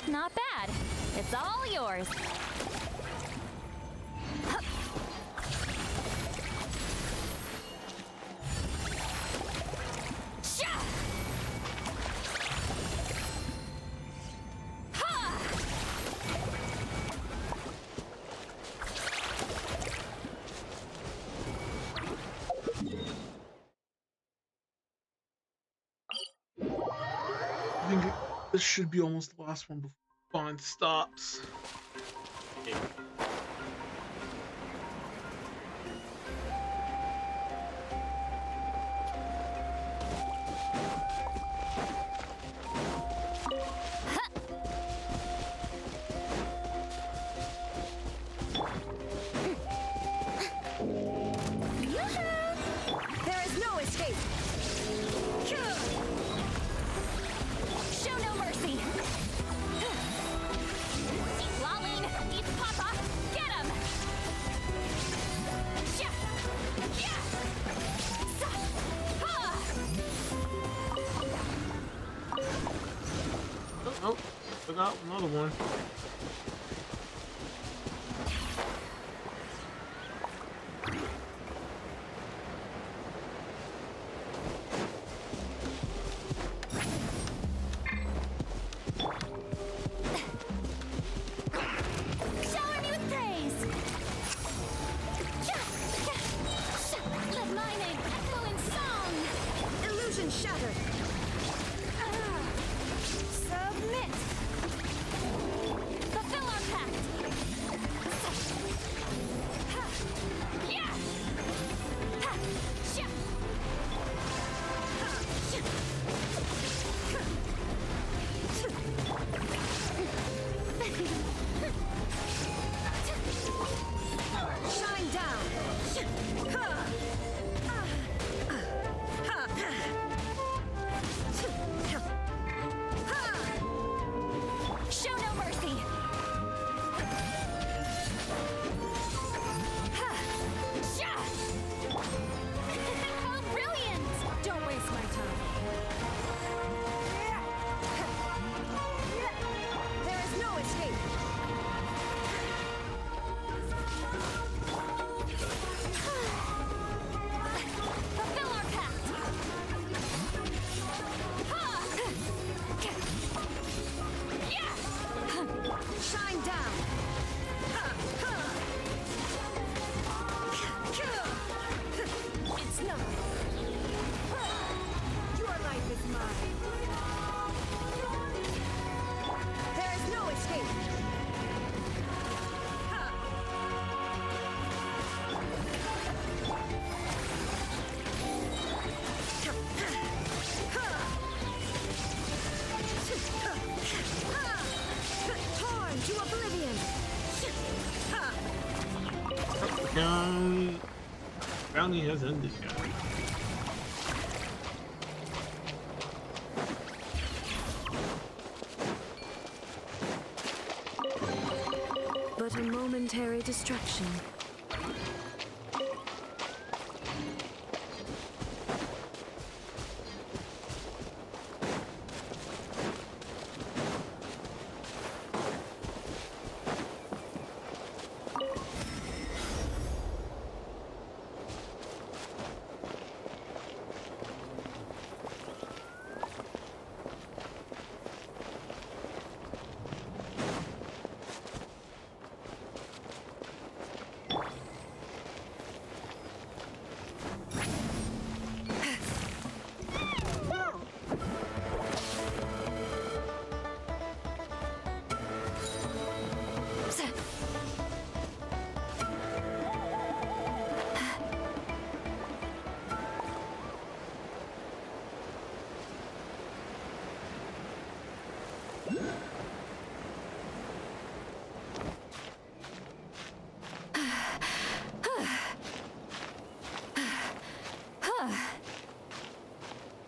S2: Not bad. It's all yours.
S1: I think this should be almost the last one before Bond stops. Okay.
S2: There is no escape. Show no mercy. Lolling, eat Papa. Get him.
S1: Oh, forgot another one.
S2: Shower me with praise. Let my name echo in song. Illusion shattered. Submit. Fulfill our pact. Yeah. Shine down. Show no mercy. How brilliant! Don't waste my time. There is no escape. Fulfill our pact. Yeah. Shine down. It's nothing. Your life is mine. There is no escape. Torn to oblivion.
S1: Bounty has ended, guys.
S2: But a momentary distraction.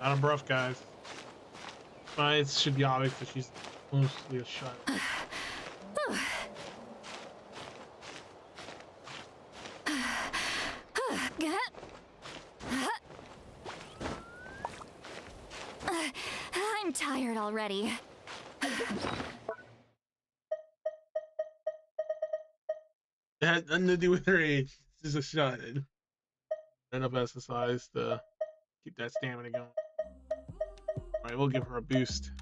S1: Out of breath, guys. It should be obvious that she's mostly a shot.
S5: I'm tired already.
S1: It had nothing to do with her age. She's a shot. Enough exercise to keep that stamina going. Alright, we'll give her a boost.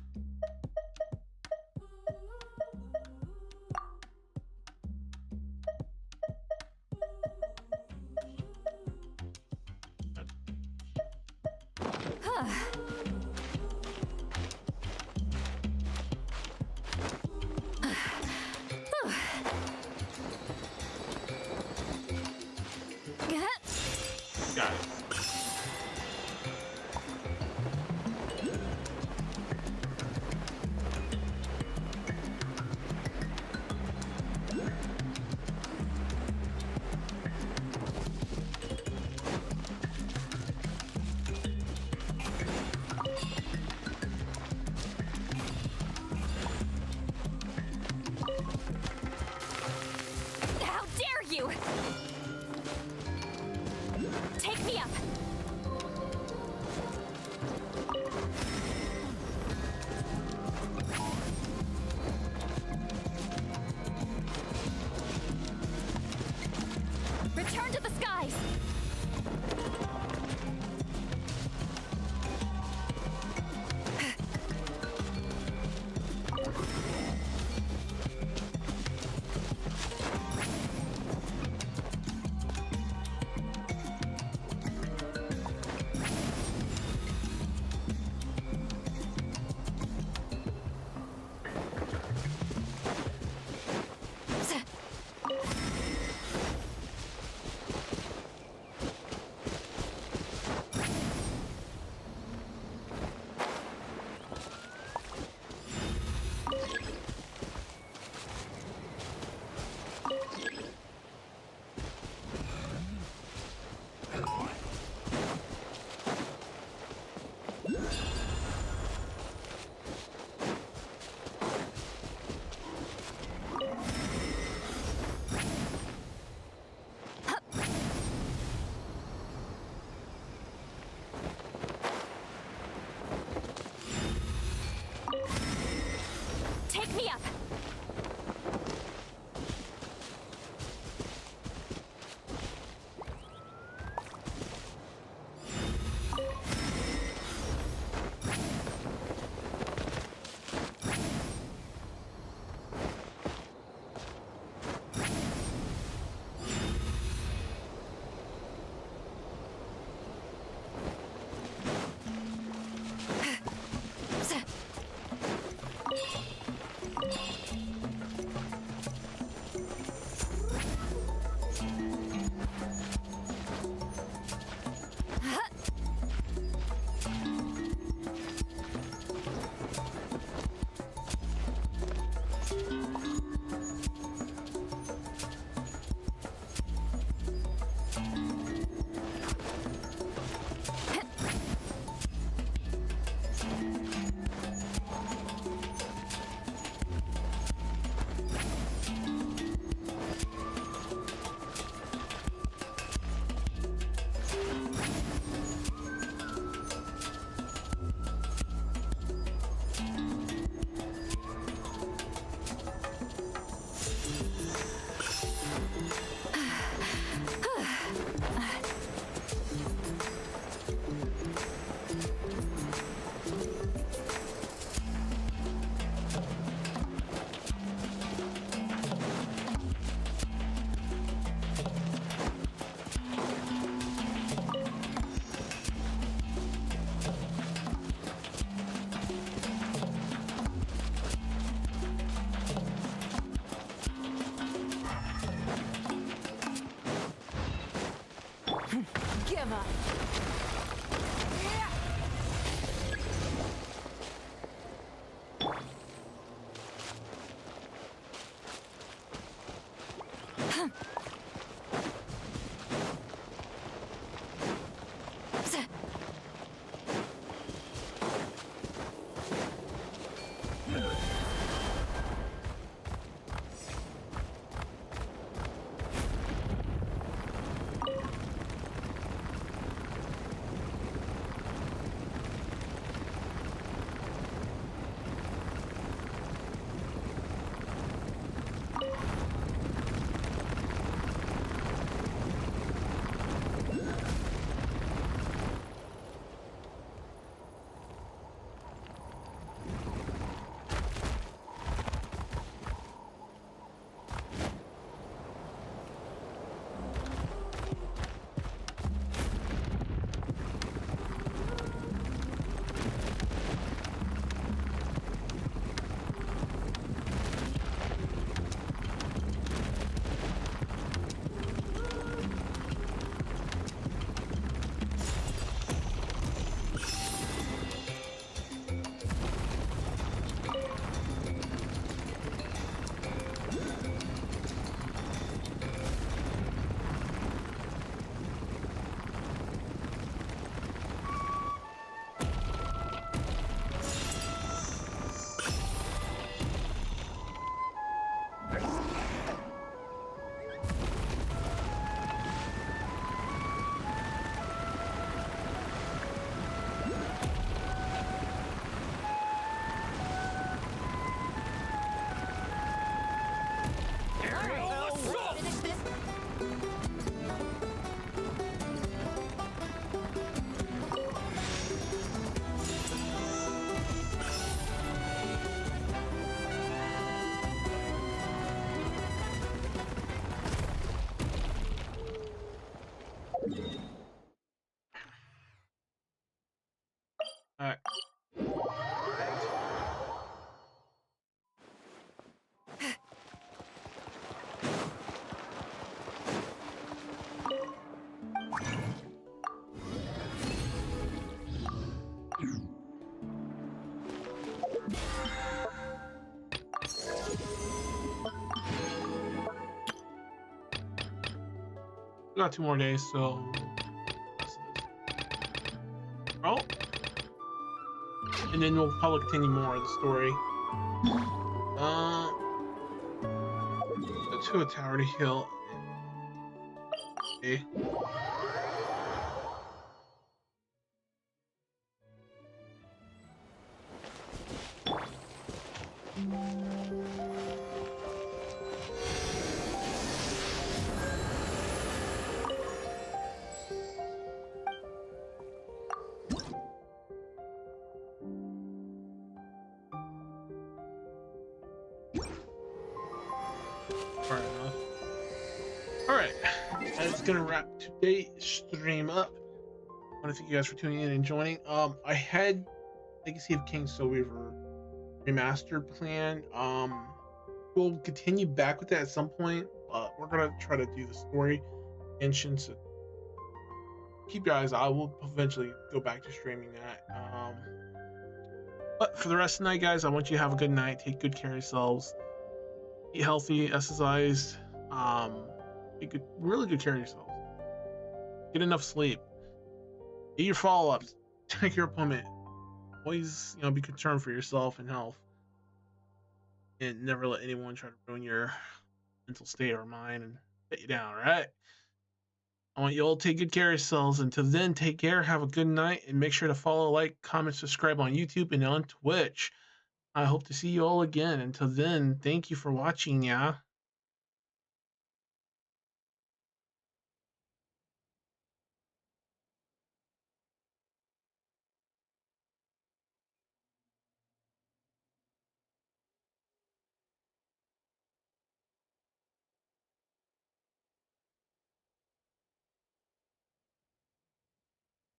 S1: Got it. All right. We got 2 more days, so. Oh. And then we'll probably continue more of the story. Go to a tower to heal. Okay. Fair enough. Alright, that's gonna wrap today's stream up. I want to thank you guys for tuning in and joining. I had Legacy of King Soul Weaver remastered plan. We'll continue back with that at some point, but we're gonna try to do the story Genshin, so keep your eyes. I will eventually go back to streaming that. But for the rest of the night, guys, I want you to have a good night. Take good care of yourselves. Eat healthy, exercise. Take good, really good care of yourselves. Get enough sleep. Get your follow-ups. Check your opponent. Always, be concerned for yourself and health. And never let anyone try to ruin your mental state or mind and get you down, alright? I want you all to take good care of yourselves. Until then, take care, have a good night, and make sure to follow, like, comment, subscribe on YouTube and on Twitch. I hope to see you all again. Until then, thank you for watching, yeah?